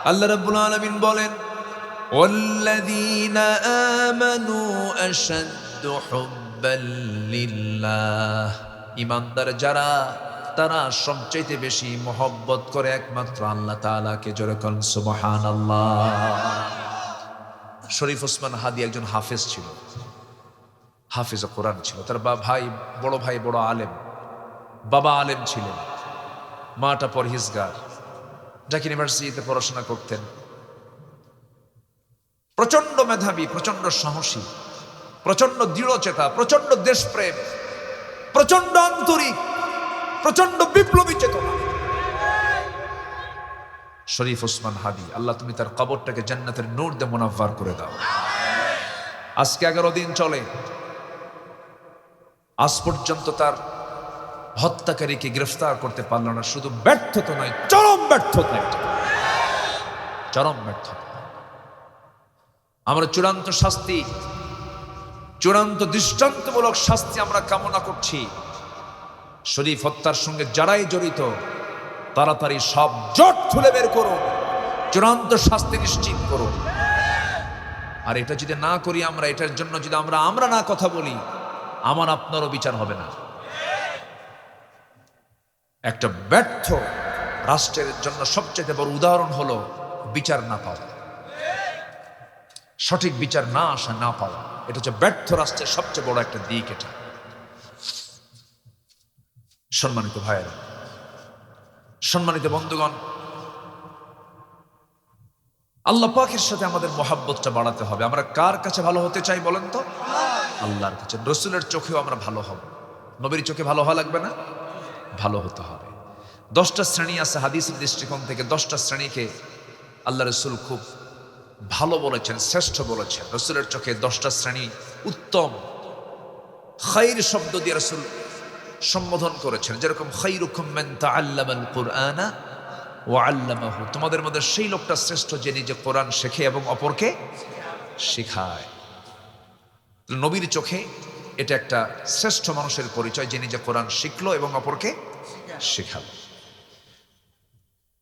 আল্লাহ রাব্বুল আলামিন বলেন, ওয়াল্লাযীনা আমানু আশাদ্দু হুব্বাল লিল্লাহ, ঈমানদার যারা তারা সবচাইতে বেশি মহব্বত করে একমাত্র আল্লাহ তাআলাকে। জোরে বলেন সুবহানাল্লাহ। শরীফ ওসমান হাদি একজন হাফেজ ছিল, হাফেজ কোরআন ছিল। তার বড় ভাই বড় আলেম, বাবা আলেম ছিলেন, মাটা পরহেজগার, ঢাকা ইউনিভার্সিটিতে পড়াশোনা করতেন। প্রচন্ড মেধাবী, প্রচন্ড সাহসী, প্রচন্ড দৃঢ়চেতা, প্রচন্ড দেশপ্রেম, প্রচন্ড আন্তরিক, প্রচন্ড বিপ্লবী চেতনা। শরীফ ওসমান হাদি, আল্লাহ তুমি তার কবরটাকে জান্নাতের নূর দিয়ে মুনাফফার করে দাও। আজকে 11 দিন চলে, আজ পর্যন্ত তার হত্যাকারীকে গ্রেফতার করতে পারল না। শুধু ব্যর্থতা নয়, চরম ব্যর্থতা, চরম ব্যর্থতা। আমরা চূড়ান্ত শাস্তি, চূড়ান্ত দৃষ্টান্তমূলক শাস্তি আমরা কামনা করছি। শরীফ হত্যার সঙ্গে যারাই জড়িত তাড়াতাড়ি সব জট খুলে বের করুন, চূড়ান্ত শাস্তি নিশ্চিত করুন। আর এটা যদি না করি আমরা, এটার জন্য যদি আমরা না কথা বলি, আমার আপনারও বিচার হবে না। একটা ব্যর্থ রাষ্ট্রের জন্য সবচেয়ে বড় উদাহরণ হলো বিচার না পাওয়া, সঠিক বিচার না আসা, না পাওয়া। এটা হচ্ছে ব্যর্থ রাষ্ট্রের সবচেয়ে বড় একটা দিক। এটা সম্মানিত ভাইয়েরা, সম্মানিত বন্ধুগণ, আল্লাহ পাকের সাথে আমাদের মহাব্বতটা বাড়াতে হবে। আমরা কার কাছে ভালো হতে চাই বলেন তো? আল্লাহর কাছে। রসুলের চোখেও আমরা ভালো হব। নবীর চোখে ভালো হওয়া লাগবে না? ভালো হতে হবে। 10টা শ্রেণী আছে হাদিসের দৃষ্টিকোণ থেকে। 10টা শ্রেণীকে আল্লাহ রসুল খুব ভালো বলেছেন, শ্রেষ্ঠ বলেছেন। রসুলের চোখে 10টা শ্রেণী উত্তম, খাইর শব্দ দিয়ে রসুল সম্বোধন করেছেন। যেরকম খাইরুকুম মান তাআল্লামাল কুরআনা ওয়া আল্লামাহু, তোমাদের মধ্যে সেই লোকটা শ্রেষ্ঠ যে নিজে কোরআন শেখে এবং অপরকে শেখায়। নবীর চোখে এটা একটা শ্রেষ্ঠ মানুষের পরিচয়, যে নিজে কোরআন শিখলো এবং অপরকে শেখালো।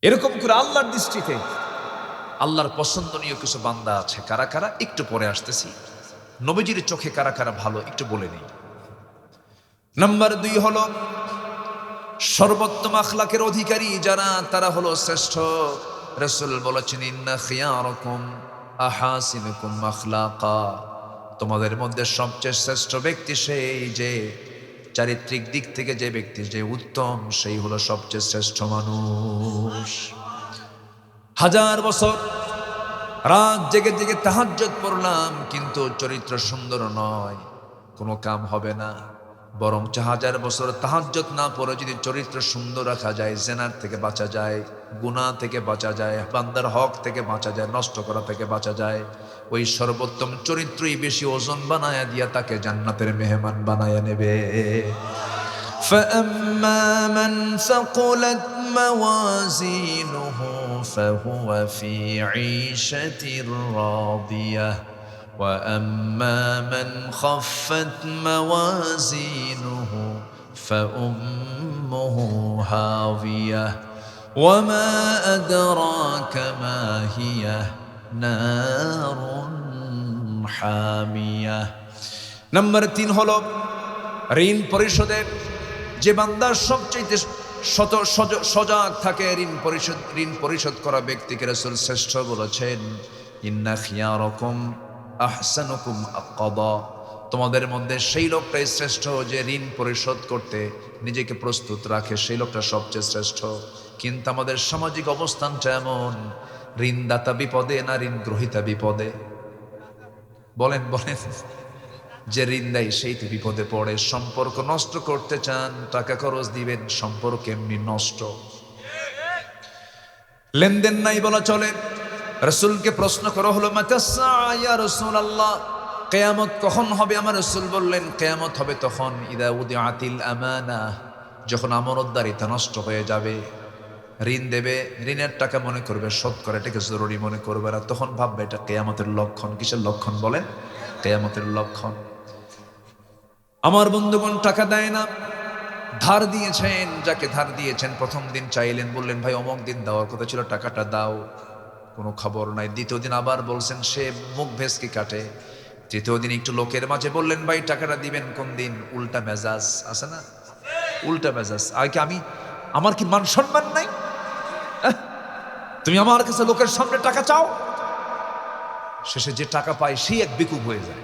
এরকম করে আল্লাহর দৃষ্টিতে আল্লাহর পছন্দনীয় কিছু বান্দা আছে। কারা কারা? একটু পরে আসতেছি। নবীজির চোখে কারা কারা ভালো একটু বলে নেই। নাম্বার 2 হলো সর্বোত্তম আখলাকের অধিকারী যারা, তারা হলো শ্রেষ্ঠ। রাসূল বলেছেন, ইন্না খিয়ারাকুম আহাসিনুকুম আখলাকা, তোমাদের মধ্যে সবচেয়ে শ্রেষ্ঠ ব্যক্তি সেই যে চারিত্রিক দিক থেকে যে ব্যক্তি যে উত্তম, সেই হলো সবচেয়ে শ্রেষ্ঠ মানুষ। 1000 বছর রাত জেগে জেগে তাহাজ্জুদ পড়লাম, কিন্তু চরিত্র সুন্দর নয়, কোনো কাম হবে না। বরং 1000 বছর তাহাজ্জুদ না পড়ে যদি চরিত্র সুন্দর রাখা যায়, জিনার থেকে বাঁচা যায়, গুনাহ থেকে বাঁচা যায়, বান্দার হক থেকে বাঁচা যায়, নষ্ট করা থেকে বাঁচা যায়, ওই সর্বোত্তম চরিত্রই বেশি ওজন বানায়া দিয়া তাকে জান্নাতের মেহমান বানায়া নেবে। فَأَمَّا مَنْ ثَقُلَتْ مَوَازِينُهُ فَهُوَ فِي عِيشَةٍ رَاضِيَةٍ وَأَمَّا مَنْ خَفَّتْ مَوَازِينُهُ فَأُمُّهُ هَاوِيَةٌ وَمَا أَدْرَاكَ مَا هِيَهْ نَارٌ حَامِيَةٌ। নাম্বার 3 হলো ঋণ পরিশোধের যে বান্দা সবচেয়ে সজাগ থাকে, ঋণ পরিশোধ করা ব্যক্তিকে রাসূল শ্রেষ্ঠ বলেছেন। ইন্না খিয়ারাকুম আহসানুকুম আকাদা, তোমাদের মধ্যে সেই লোকটাই শ্রেষ্ঠ যে ঋণ পরিশোধ করতে নিজেকে প্রস্তুত রাখে, সেই লোকটা সবচেয়ে শ্রেষ্ঠ। কিন্তু আমাদের সামাজিক অবস্থানটা এমন, ঋণদাতা বিপদে না ঋণ গ্রহীতা বিপদে? বলেন বলেন। যে ঋণ দেয় সেই তো বিপদে পড়ে। সম্পর্ক নষ্ট করতে চান, টাকা খরচ দিবেন, সম্পর্ক এমনি নষ্ট। লেনদেন নাই বলা চলে। রাসূলকে প্রশ্ন করা হলো, মাতাসা ইয়া রাসূলুল্লাহ, কিয়ামত কখন হবে? আমার রাসূল বললেন, কিয়ামত হবে তখন ইদা উদিআতিল আমানা, যখন আমানতদারিতা নষ্ট হয়ে যাবে। ঋণ দেবে, ঋণের টাকা মনে করবে শোধ করে, এটাকে জরুরি মনে করবে না, তখন ভাববে এটা কিয়ামতের লক্ষণ। কিসের লক্ষণ বলেন? কিয়ামতের লক্ষণ। আমার বন্ধুগণ টাকা দেয় না, ধার দিয়েছেন, যাকে ধার দিয়েছেন প্রথম দিন চাইলেন, বললেন ভাই অমুক দিন দেওয়ার কথা ছিল, টাকাটা দাও, কোনো খবর নাই। দ্বিতীয় দিন আবার বলছেন, সে মুখ ভেসকি কাটে। তৃতীয় দিন একটু লোকের মাঝে বললেন ভাই টাকাটা দিবেন কোন দিন, উল্টা মেজাজ আছে না, উল্টা মেজাজ। আর কি আমার কি মান সম্মান নাই? তুমি আমার কাছে লোকের সামনে টাকা চাও। শেষে যে টাকা পায় সেই এক বিকুব হয়ে যায়।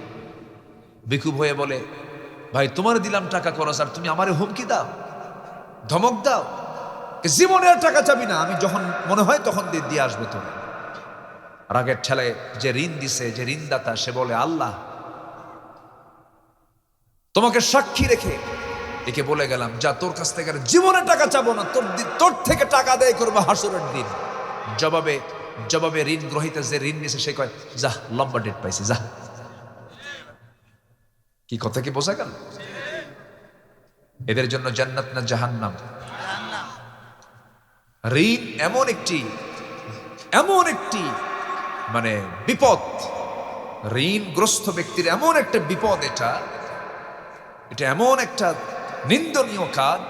বিকুব হয়ে বলে ভাই তোমার দিলাম টাকা খরচ, আর তুমি আমারে হুমকি দাও, ধমক দাও, জীবনে আর টাকা চাবি না, আমি যখন মনে হয় তখন দিয়ে আসবো তুমি। রাগের ঠেলে যে ঋণ দিছে, যে ঋণদাতা, সে বলে আল্লাহ তোমাকে সাক্ষী রেখে একে বলে গেলাম, যা তোর কাছ থেকে জীবনে টাকা চাবো না, তোর থেকে টাকা আদায় করবো হাসুরের দিন। জবাবে ঋণ গ্রহীতা যে ঋণ নিছে সে কয়, যা লম্বা ডেট পাইছি, যা। কি কথা কি বোঝা গেল? এদের জন্য জান্নাত না জাহান্নাম? ঋণ এমন একটি মানে বিপদ, ঋণগ্রস্ত ব্যক্তির এমন একটা বিপদ, এটা এমন একটা নিন্দনীয় কাজ।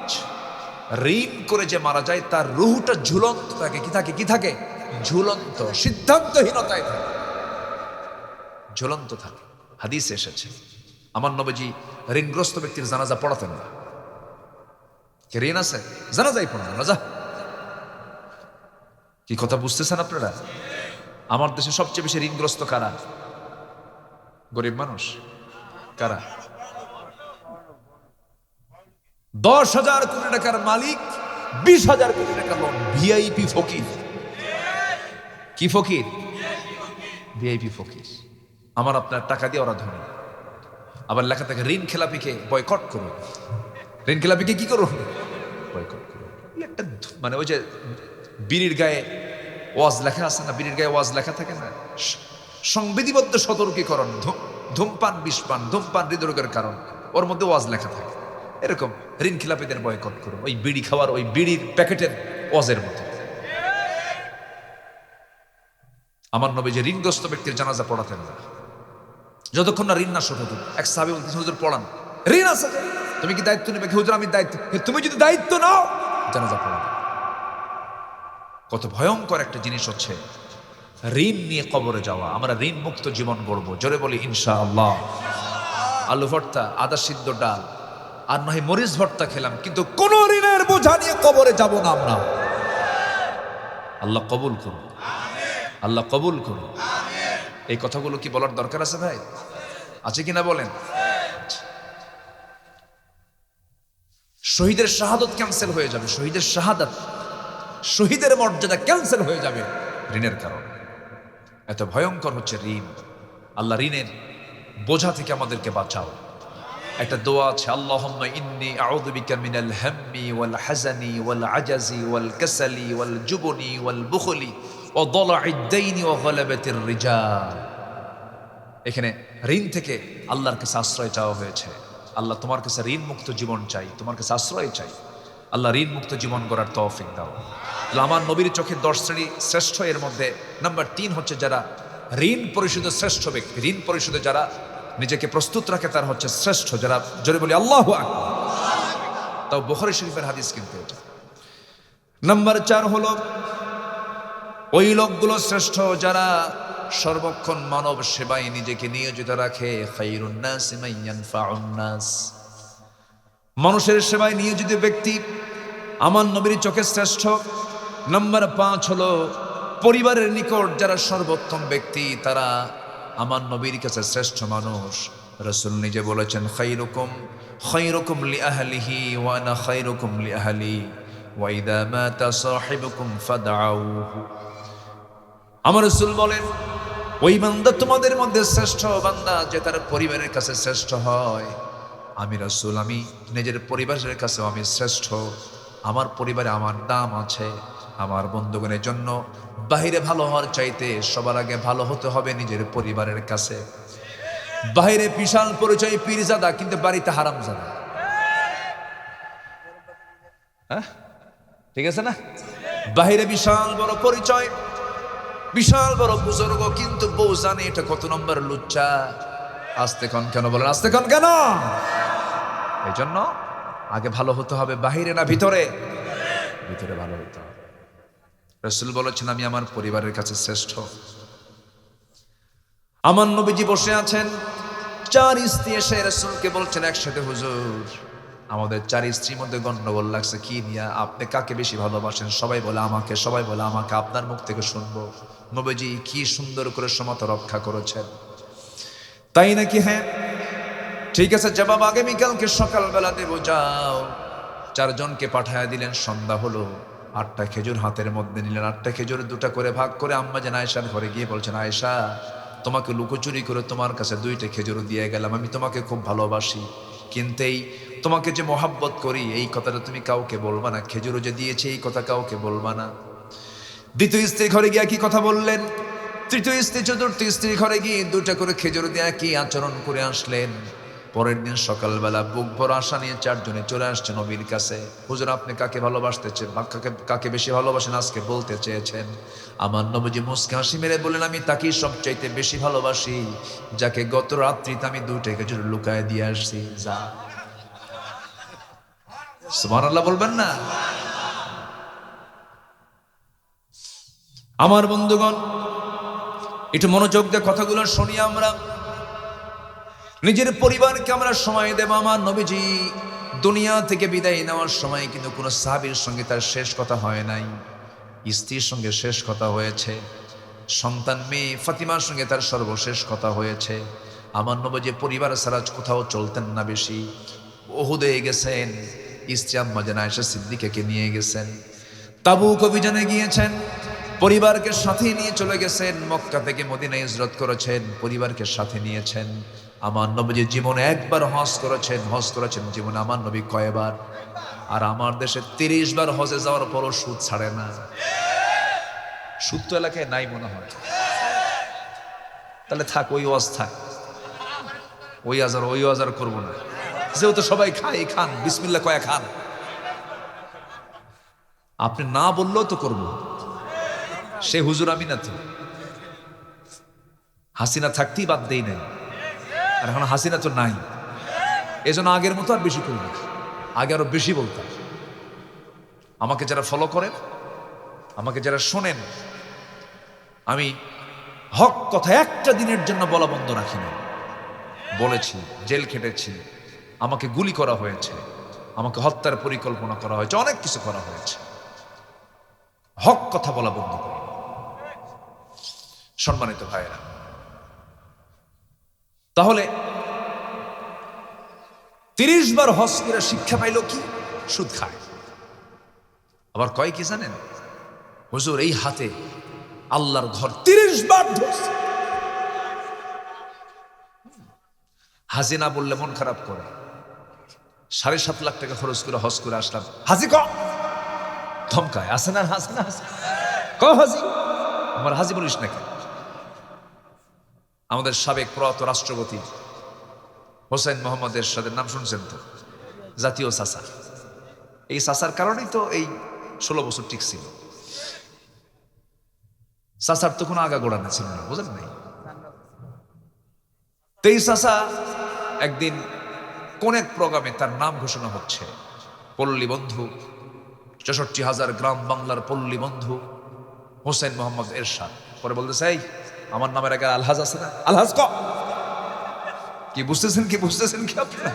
ঋণ করে যে মারা যায় তার রুহটা ঝুলন্ত থাকে। কি থাকে? ঝুলন্ত, সিদ্ধান্তহীনতায় থাকে, ঝুলন্ত থাকে। হাদিসে এসেছে আমার নবীজি ঋণগ্রস্ত ব্যক্তির জানাজা পড়াতেন না। কে ঋণ আছে জানাজাই পড়ান না, যা। কি কথা বুঝতেছেন আপনারা? আমার দেশে সবচেয়ে বেশি ঋণগ্রস্ত কারা? গরিব মানুষ। কারা? 10,000 কোটি টাকার মালিক, 20,000 কোটি টাকার লোন, ভিআইপি ফকির। কি ফকির? ভিআইপি ফকির। আমার আপনার টাকা দিয়ে ওরা ধনী। আবার লেখা থাকে ঋণ খেলাপিকে বয়কট করুন। ঋণ খেলাপিকে কি করুন? বয়কট করুন। একটা মানে ওই যে বিড়ির গায়ে ওয়াজ লেখা আছে না, বিড়ির গায়ে ওয়াজ লেখা থাকে না, সংবিধিবদ্ধ সতর্কীকরণ, ধূমপান বিষপান, ধূমপান হৃদরোগের কারণ, ওর মধ্যে ওয়াজ লেখা থাকে। এরকম ঋণ খেলাপিদের বয়কট করুন, ওই বিড়ি খাওয়ার ওই বিড়ির প্যাকেটের ওয়াজের মতো। আমার নবী যে ঋণগ্রস্ত ব্যক্তির জানাজা পড়াতেন না যতক্ষণ না ঋণ না শোধ হতো। এক সাহাবী বলতেছেন, হুজুর পড়ান, ঋণ আছে, তুমি কি দায়িত্ব নেবে? হুজুর আমি দায়িত্ব। তুমি যদি দায়িত্ব নাও জানাজা পড়ান। কত ভয়ঙ্কর একটা জিনিস হচ্ছে ঋণ নিয়ে কবরে যাওয়া। আমরা ঋণ মুক্ত জীবন গড়বো, জোরে বলি ইনশাআল্লাহ। আলু ভর্তা, আদা সিদ্ধ ডাল, আর নয় মরিচ ভর্তা খেলাম, কিন্তু কোন ঋণের বোঝা নিয়ে কবরে যাব না আমরা। আল্লাহ কবুল করুন, আল্লাহ কবুল করুন। এই কথাগুলো কি বলার দরকার আছে ভাই? আছে কিনা বলেন? শহীদের শাহাদত ক্যান্সেল হয়ে যাবে, শহীদের শাহাদত, শহীদের মর্যাদা ক্যান্সেল হয়ে যাবে ঋণের কারণে। এত ভয়ঙ্কর হচ্ছে ঋণ। আল্লাহ ঋণের বোঝা থেকে আমাদেরকে বাঁচাও। একটা দোয়া আছে, আল্লাহুম্মা ইন্নী আউযু বিকা মিনাল হাম্মি ওয়াল হাযানি ওয়াল আজাজি ওয়াল কাসালি ওয়াল জুবনি ওয়াল বুখলি ওয়া দালা'id দাইনি ওয়া গালাবাতির রিজাল। এখানে ঋণ থেকে আল্লাহর কাছে আশ্রয় চাওয়া হয়েছে। আল্লাহ তোমার কাছে ঋণ মুক্ত জীবন চাই, তোমার কাছে আশ্রয় চাই। আল্লাহ ঋণ মুক্ত জীবন গড়ার তৌফিক দাও। আমার নবীর চোখে 10 শ্রেণী শ্রেষ্ঠ, এর মধ্যে নাম্বার 3 হচ্ছে যারা ঋণ পরিশোধের শ্রেষ্ঠ ব্যক্তি। ঋণ পরিশোধে যারা নিজেকে প্রস্তুত রাখে তার হচ্ছে শ্রেষ্ঠ, যারা জোরে বলি আল্লাহু আকবার। তাও বুখারী শরীফের হাদিস কিন্তু এটা। নাম্বার 4 হলো ওই লোকগুলো শ্রেষ্ঠ যারা সর্বক্ষণ মানব সেবায় নিজেকে নিয়োজিত রাখে। খায়রুন নাসি মান ইয়ানফাউন নাস। মানুষের সেবায় নিয়োজিত ব্যক্তি আমার নবীর চোখে শ্রেষ্ঠ। নাম্বার 5 হলো পরিবারের নিকট যারা সর্বোত্তম ব্যক্তি, তারা আমার নবীর কাছে শ্রেষ্ঠ মানুষ। রাসূল নিজে বলেছেন, খায়রুকুম লিআহলিহি ওয়া আনা খায়রুকুম লিআহলি ওয়া ইযা মাতা সাহিবুকুম ফাদআউহু। আমার রাসূল বলেন, ওই বান্দা তোমাদের মধ্যে শ্রেষ্ঠ বান্দা যে তার পরিবারের কাছে শ্রেষ্ঠ হয়। আমি রাসূল, আমি নিজের পরিবারের কাছেও আমি শ্রেষ্ঠ। আমার পরিবারে আমার দাম আছে। আমার বন্ধুগণের জন্য বাহিরে ভালো হওয়ার চাইতে সবার আগে ভালো হতে হবে নিজের পরিবারের কাছে। বাহিরে বিশাল পরিচয় পীরজাদা, কিন্তু বাড়িতে হারামজাদা। হ্যাঁ, ঠিক আছে না? বাহিরে বিশাল বড় পরিচয়, বিশাল বড় বুজুর্গ, কিন্তু বউ জানে এটা কত নম্বর লুচ্চা। আস্তে কন কেন বলেন? আস্তে কন কেন? এই জন্য আগে ভালো হতে হবে, বাহিরে না ভিতরে? ভিতরে ভালো হতে হবে। রাসূল বলেছেন, আমি আমার পরিবারের কাছে শ্রেষ্ঠ। আমার নবীজি বসে আছেন, 4 স্ত্রী এসে রাসূলকে বলছেন একসাথে, হুজুর আমাদের 4 স্ত্রীর মধ্যে গন্ডগোল লাগছে, কি নিয়া? আপনি কাকে বেশি ভালোবাসেন? সবাই বলে আমাকে, সবাই বলে আমাকে, আপনার মুখ থেকে শুনবো। নবীজি কি সুন্দর করে সমতা রক্ষা করেছেন। তাই নাকি? হ্যাঁ, ঠিক আছে, জবাব আগামীকালকে সকালবেলা দেবো, যাও। 4 জনকে পাঠায় দিলেন। সন্ধ্যা হলো, 8টা খেজুর হাতের মধ্যে নিলেন। 8টা খেজুর 2টা করে ভাগ করে আম্মা জান আয়েশার ঘরে গিয়ে বলছেন, আয়েশা তোমাকে লুকোচুরি করে তোমার কাছে 2টা খেজুর দিয়ে গেলাম, আমি তোমাকে খুব ভালোবাসি, কিন্তু এই তোমাকে যে মোহাব্বত করি এই কথাটা তুমি কাউকে বলবা না, খেজুরও যে দিয়েছে এই কথা কাউকে বলবা না। দ্বিতীয় স্ত্রীর ঘরে গিয়ে কি কথা বললেন, তৃতীয় স্ত্রী, চতুর্থ স্ত্রীর ঘরে গিয়ে 2টা করে খেজুর দিয়ে কি আচরণ করে আসলেন। পরের দিন সকালবেলা বুক ভরা আশা নিয়ে 4 জনে চলে আসছে নবীর কাছে। হুজুর আপনি কাকে ভালোবাসতেছেন, কাকে বেশি ভালোবাসেন আজকে বলতে চেয়েছেন। আমার নবীজি মুস্কে হাসি মেরে বললেন, আমি তাকেই সবচাইতে বেশি ভালোবাসি যাকে গত রাত্রিতে আমি 2টা খেজুর লুকায় দিয়ে আসছি। যা, সুবহানাল্লাহ বলবেন না? আমার বন্ধুগণ, একটু মনোযোগ দিয়ে কথাগুলো শুনি। আমরা নিজের পরিবারকে আমরা সময় দেব। আমার নবীজি দুনিয়া থেকে বিদায় নেওয়ার সময় কিন্তু কোনো সাহাবীর সঙ্গে তার শেষ কথা হয় নাই, স্ত্রীর সঙ্গে শেষ কথা হয়েছে, সন্তান মেয়ে ফাতিমার সঙ্গে তার সর্বশেষ কথা হয়েছে। আমার নবীজি পরিবার ছাড়া কোথাও চলতেন না বেশি। উহুদে গেছেন, স্ত্রী আম্মা জান আয়েশা সিদ্দিকাকে নিয়ে গেছেন। তাবুক অভিযানে গিয়েছেন, পরিবারকে সাথে নিয়ে চলে গেছেন। মক্কা থেকে মদিনায় হিজরত করেছেন, পরিবারকে সাথে নিয়েছেন। আমার নবীজি জীবনে একবার হজ করেছেন। হজ করেছেন জীবনে আমার নবী কয়বার? আর আমার দেশে 30 বার হজে যাওয়ার পরও সুদ ছাড়ে না। সুদ তো এলাকায় নাই মনে হয়। তাহলে থাক, ওই ওয়াজ থাক, ওই আজার করবো না। যেহেতু সবাই খায়, খান, বিসমিল্লাহ কয়া খান। আপনি না বললেও তো করবো, সে হুজুর আমি না তো। হাসিনা থাকতেই বাদ দেই নাই, আর এখন হাসিনা তো নাই, এজন্য আগের মতো আর বেশি করি না। আগে আরো বেশি বলতাম। আমাকে যারা ফলো করেন, আমাকে যারা শোনেন, আমি হক কথা একটা দিনের জন্য বলা বন্ধ রাখি না। বলেছি, জেল খেটেছি, আমাকে গুলি করা হয়েছে, আমাকে হত্যার পরিকল্পনা করা হয়েছে, অনেক কিছু করা হয়েছে। হক কথা বলা বন্ধ করি। সম্মানিত ভাইয়েরা, তাহলে 30 বার হজ করে শিক্ষা পাইল কি? সুদ খায়। আবার কয় কি জানেন, হুজুর এই হাতে আল্লাহর ঘর 30 বার ধরছে। হাজি না বললে মন খারাপ করে। 7.5 লাখ টাকা খরচ করে হজ করে আসলাম, হাজি ক ধমকায়, আসে না হাসে না ক হাজি, আমার হাজি বলিস না কেন? আমাদের সাবেক প্রয়াত রাষ্ট্রপতি হোসেন মোহাম্মদ এরশাদের নাম শুনছেন তো? জাতীয় চাচা। এই চাচার কারণেই তো এই 16 বছর টিকছিল। চাচার তো কোনো আগাগোড়া না ছিল না, বুঝলেন নাই? এই চাচা একদিন কোন এক প্রোগ্রামে তার নাম ঘোষণা হচ্ছে, পল্লী বন্ধু, 64,000 গ্রাম বাংলার পল্লী বন্ধু হোসেন মোহাম্মদ এরশাদ। পরে বলতেছে, এই আমার নামের আগে আলহাজ আছে না, আলহাজ ক। কি বুঝতেছেন কি আপনারা?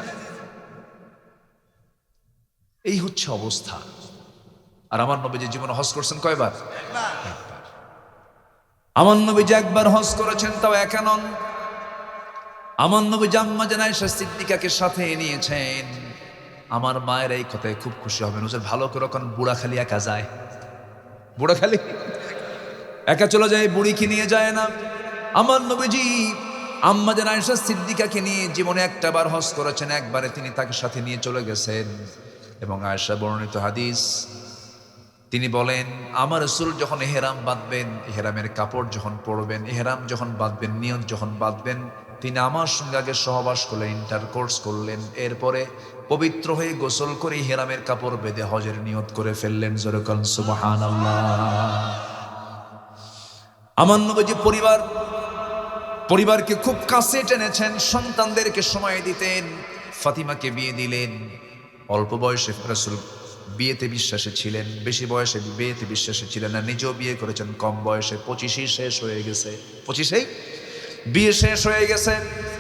এই হচ্ছে অবস্থা। আর আমার নবীজি জীবনে হজ করছেন কয়বার? একবার। আমার নবীজি একবার হজ করেছেন, তাও একা নন। আমার নবীজি আম্মা জান আয়েশা সিদ্দিকাকে সাথে নিয়েছেন। আমার মায়ের এই কথায় খুব খুশি হবেন। হুজুর ভালো করে কোন বুড়াখালী একা যায়? বুড়াখালী একা চলে যায়, বুড়িকে নিয়ে যায় না। আমার নবীজি আম্মা জান আয়েশা সিদ্দিকাকে নিয়ে জীবনে একটা বার হজ করেছেন, একবারে তিনি তাকে সাথে নিয়ে চলে গেছেন। এবং আয়েশা বর্ণিত হাদিস, তিনি বলেন, আমার রাসূল যখন ইহরাম বাঁধবেন, ইহরামের কাপড় যখন পরবেন, ইহরাম যখন বাঁধবেন, নিয়ত যখন বাঁধবেন, তিনি আমার সঙ্গে আগে সহবাস করলেন, ইন্টারকোর্স করলেন। এরপরে পবিত্র হয়ে গোসল করে ইহরামের কাপড় বেঁধে হজের নিয়ত করে ফেললেন। জোরে বলেন সুবহানাল্লাহ। আমার নবীজি পরিবারকে খুব কাছে টেনেছেন, সন্তানদেরকে সময় দিতেন। ফাতিমাকে বিয়ে দিলেন। অল্প বয়সে রাসূল বিয়েতে বিশ্বাসী ছিলেন, বেশি বয়সে বিয়েতে বিশ্বাসী ছিলেন না। নিজেও বিয়ে করেছেন কম বয়সে, 25 শেষ হয়ে গেছে, 25 বিয়ে শেষ হয়ে গেছে।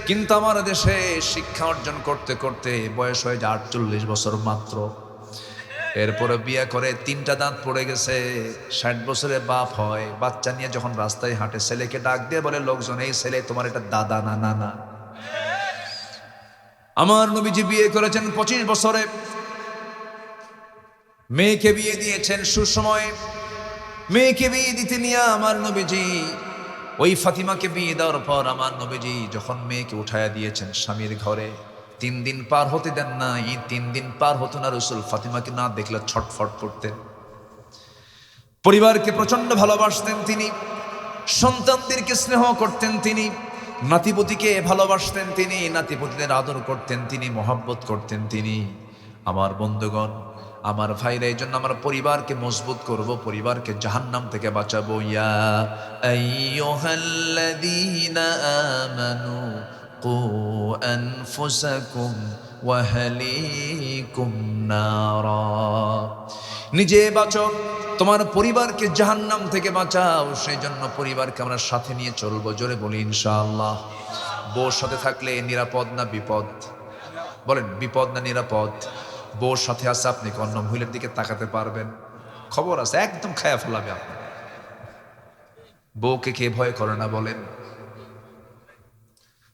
কিন্তু আমার দেশে শিক্ষা অর্জন করতে করতে বয়স হয়ে যায় 48 বছর মাত্র। এরপরে বিয়ে করে 3টা দাঁত পড়ে গেছে, 60 বছরে বাপ হয়। বাচ্চা নিয়ে যখন রাস্তায় হাঁটে, ছেলেকে ডাক দিয়ে বলে লোকজন, এই ছেলে তোমার এটা দাদা না নানা। আমার নবীজি বিয়ে করেছেন 25 বছরে, মেয়েকে বিয়ে দিয়েছেন সুসময়ে। মেয়েকে বিয়ে দিতে নিয়ে আমার নবীজি ওই ফাতিমাকে বিয়ে দেওয়ার পর আমার নবীজি যখন মেয়েকে উঠায়া দিয়েছেন স্বামীর ঘরে, 3 দিন পার হতে দেন না। এই 3 দিন পার হতো না, রাসূল ফাতিমাকে না দেখলে ছটফট করতেন। পরিবারকে প্রচন্ড ভালোবাসতেন তিনি, সন্তানদেরকে স্নেহ করতেন তিনি, নাতিপতিকে ভালোবাসতেন তিনি, নাতিপতিদের আদর করতেন তিনি, মহব্বত করতেন তিনি। আমার বন্ধুগণ, আমার ভাইরা, এই জন্য আমার পরিবারকে মজবুত করব, পরিবারকে জাহান্নাম থেকে বাঁচাবো। ইয়া আইয়ুহাল্লাযীনা আমানু কু আনফুসাকুম ওয়া আহলিকুম নারা। নিজে বাঁচো, তোমার পরিবারকে জাহান্নাম থেকে বাঁচাও। সেই জন্য পরিবারকে আমরা সাথে নিয়ে চলবো। জোরে বলি ইনশাআল্লাহ। বউর সাথে থাকলে নিরাপদ না বিপদ? বলেন, বিপদ না নিরাপদ? বউর সাথে আছে, আপনি অন্য মহিলার দিকে তাকাতে পারবেন? খবর আছে, একদম খায়া ফেলাবে আপনি। বউকে কে ভয় করে না বলেন?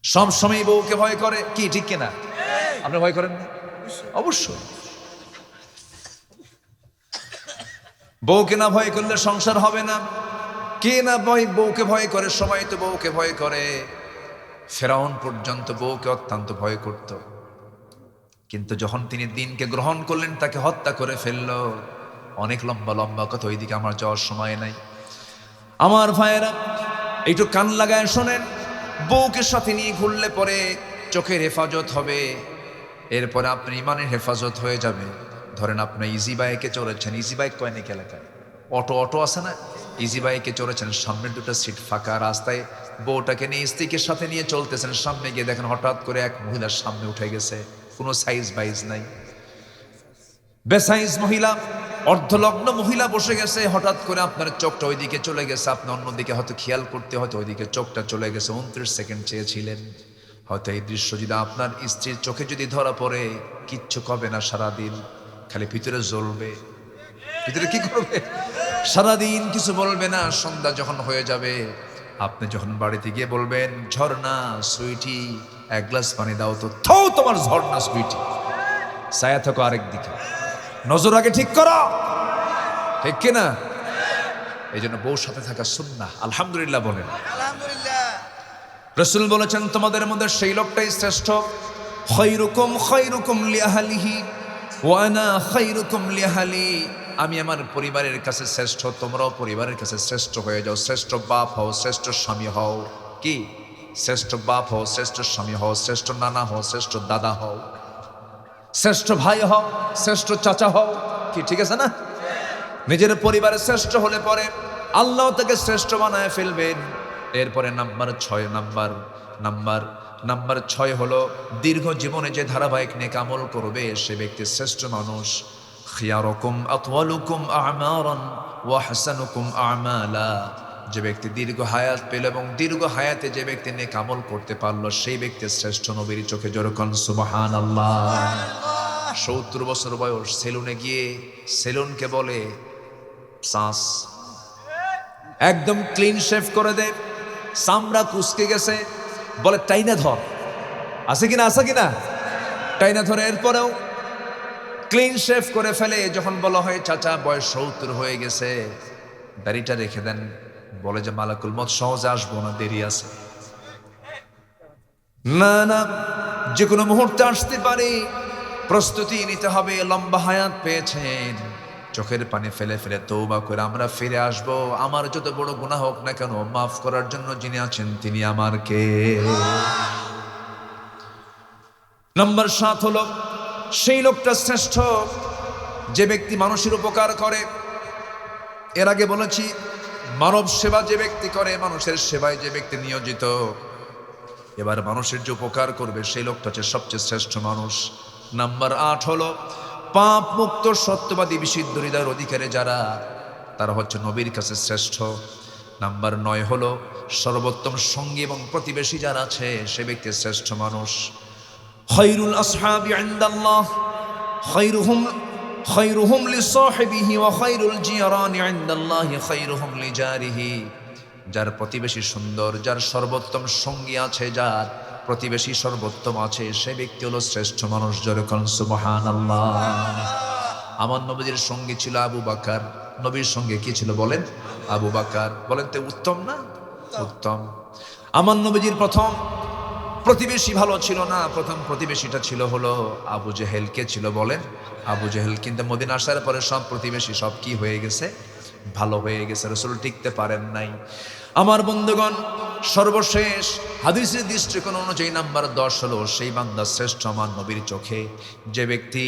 সবসময় বউকে ভয় করে, কি ঠিক কিনা? আপনি ভয় করেন না? অবশ্যই। বউকে না ভয় করলে সংসার হবে না। কে না বউকে ভয় করে? সবাই তো বউকে ভয় করে। ফেরাউন পর্যন্ত বউকে অত্যন্ত ভয় করত, কিন্তু যখন তিনি দিনকে গ্রহণ করলেন তাকে হত্যা করে ফেললো। অনেক লম্বা লম্বা কথা, ওইদিকে আমার যাওয়ার সময় নাই। আমার ভাইয়েরা, একটু কান লাগায় শোনেন। বউকে সাথে নিয়ে ঘুরলে পরে চোখের হেফাজত হবে, এরপরে আপনার ইমানের হেফাজত হয়ে যাবে। ধরেন আপনি ইজি বাইকে চড়েছেন, ইজি বাইক কয় নাকি এলাকায়? অটো আছে না? ইজি বাইকে চড়েছেন, সামনের 2টা সিট ফাঁকা, রাস্তায় বউটাকে নিয়ে স্ত্রীকে সাথে নিয়ে চলতেছেন। সামনে গিয়ে দেখেন হঠাৎ করে এক মহিলার সামনে উঠে গেছে, কোনো সাইজ বাইজ নাই, বেসাইজ মহিলা, অর্ধলগ্ন মহিলা বসে গেছে। হঠাৎ করে আপনার চোখটা ওইদিকে চলে গেছে, আপনি অন্যদিকে হয়তো খেয়াল করতে, হয়তো ওইদিকে চোখটা চলে গেছে। 29 সেকেন্ড চেয়েছিলেন। হয়তো এই দৃশ্য যদি আপনার স্ত্রীর চোখে যদি ধরা পড়ে, কিচ্ছু করবে না সারাদিন, খালি ভিতরে জ্বলবে। ভিতরে কি করবে? সারাদিন কিছু বলবে না। সন্ধ্যা যখন হয়ে যাবে, আপনি যখন বাড়িতে গিয়ে বলবেন, ঝর্ণা সুইটি 1 গ্লাস পানি দাও তো, থাও তোমার ঝর্ণা সুইটি, ছায়া থাকো আরেক দিকে, নজর আগে ঠিক করো, ঠিক কিনা? এই জন্য বউর সাথে থাকা সুন্নাহ। আলহামদুলিল্লাহ বলেন। আলহামদুলিল্লাহ। রাসূল বলেছেন, তোমাদের মধ্যে সেই লোকটাই শ্রেষ্ঠ, খায়রুকুম খায়রুকুম লিআহলিহি ওয়া আনা খায়রুকুম লিআহলি। আমি আমার পরিবারের কাছে শ্রেষ্ঠ, তোমরাও পরিবারের কাছে শ্রেষ্ঠ হয়ে যাও। শ্রেষ্ঠ বাপ হও, শ্রেষ্ঠ স্বামী হও। কি? শ্রেষ্ঠ বাপ হও, শ্রেষ্ঠ স্বামী হও, শ্রেষ্ঠ নানা হও, শ্রেষ্ঠ দাদা হও, শ্রেষ্ঠ ভাই হও, শ্রেষ্ঠ চাচা হও। কি ঠিক আছে না? নিজের পরিবারে শ্রেষ্ঠ হলে পরে আল্লাহ তাকে শ্রেষ্ঠ বানায় ফেলবেন। এরপরে নাম্বার 6 হলো, দীর্ঘ জীবনে যে ধারাবাহিক নেক আমল করবে সে ব্যক্তি শ্রেষ্ঠ মানুষ। খিয়ারুকুম আতওয়ালুকুম আমারান ওয়া আহসানুকুম আমালা। যে ব্যক্তি দীর্ঘ হায়াত পেল এবং দীর্ঘ হায়াতে যে ব্যক্তি নেক আমল করতে পারলো, সেই ব্যক্তি শ্রেষ্ঠ। নবীর চোখে যেরকম সুবহানাল্লাহ। 70 বছর বয়স, সেলুনে গিয়ে সেলুনকে বলে সাস, একদম ক্লিন শেভ করে দে, চামড়া কুচকে গেছে, বলে টাইনা ধর। আছে কিনা? আছে কিনা? টাইনা ধরে এরপরেও ক্লিন শেভ করে ফেলে। যখন বলা হয় চাচা বয়স 70 হয়ে গেছে, দাড়িটা রেখে দেন, বলে যে মালাকুল মত সহজে আসবো না, দেরি আছে। না না, যে কোনো মুহূর্তে আসতে পারে, প্রস্তুতি নিতে হবে। লম্বা হায়াত পেয়েছেন, চোখের পানি ফেলে ফেলে তওবা করে আমরা ফিরে আসব। আমার যত বড় গুনাহ হোক না কেন, মাফ করার জন্য যিনি আছেন তিনি আমার কে? নাম্বার 7 হলো, সেই লোকটা শ্রেষ্ঠ যে ব্যক্তি মানুষের উপকার করে। এর আগে বলেছি, মানব সেবা যে ব্যক্তি করে, মানুষের সেবায় যে ব্যক্তি নিয়োজিত, এবার মানুষের যে উপকার করবে সেই লোকটা হচ্ছে সবচেয়ে শ্রেষ্ঠ মানুষ। নাম্বার 8 হলো পাপ মুক্ত সত্যবাদী বিশুদ্ধ হৃদয়ের অধিকারী যারা, তারা হচ্ছে নবীর কাছে শ্রেষ্ঠ। নাম্বার 9 হলো সর্বোত্তম সঙ্গী এবং প্রতিবেশী যারা আছে সে ব্যক্তি শ্রেষ্ঠ মানুষ। খায়রুল আসহাবি ইনদাল্লাহ খায়রুহুম লিসাহিবিহি ওয়া খায়রুল জিরানি ইনদাল্লাহি খায়রুহুম লিজারিহি। যার প্রতিবেশী সুন্দর, যার সর্বোত্তম সঙ্গী আছে, যার প্রতিবেশী সর্বোত্তম আছে, সে ব্যক্তি হলো শ্রেষ্ঠ মানুষ। জোরে বলুন সুবহানাল্লাহ। আমার নবীর সঙ্গী ছিল আবু বকর। নবীর সঙ্গে কি ছিল বলেন? আবু বকর। বলেন তো উত্তম না? উত্তম। আমার নবীর প্রথম প্রতিবেশী ভালো ছিল না, প্রথম প্রতিবেশীটা ছিল হলো আবু জেহেল। কে ছিল বলেন? আবু জেহেল। কিন্তু মদিনা আসার পরে সব প্রতিবেশী সব কি হয়ে গেছে? ভালো হয়ে গেছে। রাসূল টিকতে পারেন নাই। আমার বন্ধুগণ, সর্বশেষ হাদিসের দৃষ্টিকোণ অনুযায়ী নাম্বার 10 হলো সেই বান্দা শ্রেষ্ঠ আমার নবীর চোখে যে ব্যক্তি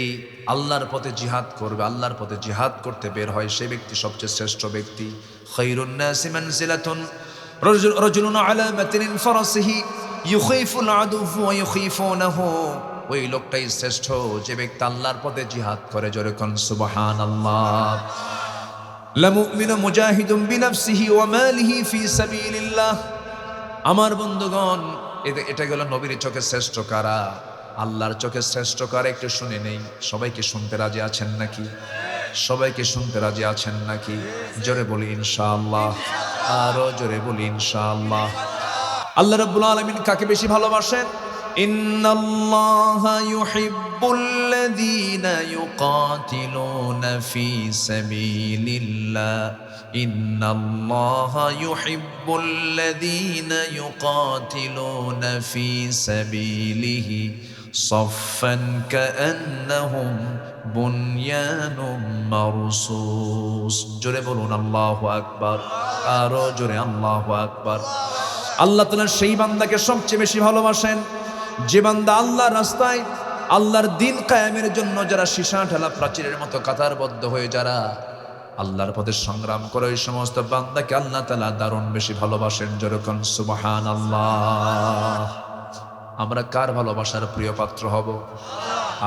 আল্লাহর পথে জিহাদ করবে, আল্লাহর পথে জিহাদ করতে বের হয়, সেই ব্যক্তি সবচেয়ে শ্রেষ্ঠ ব্যক্তি। খায়রুন নাসি মানজিলাতুন রাজুলুন আলা মাতিন ফারাসিহি ইউখিফুল আদুফু ওয়া ইউখিফুনাহু। ওই লোকটাই শ্রেষ্ঠ যে ব্যক্তি আল্লাহর পথে জিহাদ করে। জোরে কোন সুবহানাল্লাহ। লামুমিনু মুজাহিদুম বিনাফসিহি ওয়া মালিহি ফি সাবিলিল্লাহ। আমার বন্ধুগণ, এটা গেল নবীর চোখে শ্রেষ্ঠ কারা, আল্লাহর চোখে শ্রেষ্ঠ কারা একটু শুনে নেই। সবাইকে শুনতে রাজি আছেন নাকি? সবাইকে শুনতে রাজি আছেন নাকি? জোরে বলি ইনশাআল্লাহ। আরো জোরে বলি ইনশাআল্লাহ। আল্লাহ রাব্বুল আলামিন কাকে বেশি ভালোবাসেন? ইন্নাল্লাহা ইউহিব্বুল্লাযীনা ইউকাতিলুনা ফি সাবিলিল্লাহ। ইন্নাল্লাহা ইউহিব্বুল্লাযীনা ইউকাতিলুনা ফি সাবিলিহি সাফফান কাআন্নাহুম বুনয়ানুম মারসুস। জোরে বলুন আল্লাহু আকবার। আরো জোরে আল্লাহু আকবার। আল্লাহ তাআলা সেই বান্দাকে সবচেয়ে বেশি ভালোবাসেন যে বান্দা আল্লাহর রাস্তায়, আল্লাহর দিন কায়েমের জন্য যারা সীসা ঢালা প্রাচীরের মতো কাতারবদ্ধ হয়ে যারা আল্লাহর পথে সংগ্রাম করে, ওই সমস্ত বান্দাকে আল্লাহ তাআলা দারুণ বেশি ভালোবাসেন। যেরকম সুবহানাল্লাহ। আমরা কার ভালোবাসার প্রিয় পাত্র হব?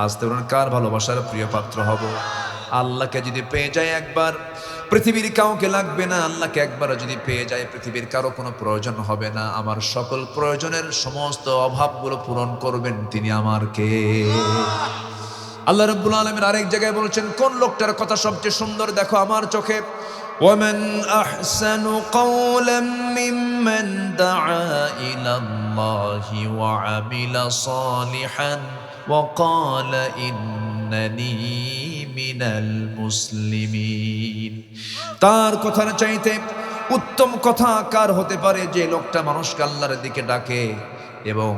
আজ তরুণ কার ভালোবাসার প্রিয় পাত্র হব? আল্লাহকে যদি পেয়ে যায় একবার, পৃথিবীর কাউকে লাগবে না। আল্লাহকে একবার যদি পেয়ে যায়, পৃথিবীর কারো কোনো প্রয়োজন হবে না। আমার সকল প্রয়োজনের সমস্ত অভাবগুলো পূরণ করবেন তিনি। আমার কে? আল্লাহ রাব্বুল আলামিন আরেক জায়গায় বলছেন, কোন লোকটার কথা সবচেয়ে সুন্দর দেখো আমার চোখে। ওয়ামান আহসানু কাওলাম মিম্মান দাআ ইলাল্লাহি ওয়া আমিলা সালিহান ওয়া ক্বালা ইন্নানি মিনাল মুসলিমিন। তার কথার চাইতে উত্তম কথা কার হতে পারে? যে লোকটা মানুষকে আল্লাহর দিকে ডাকে এবং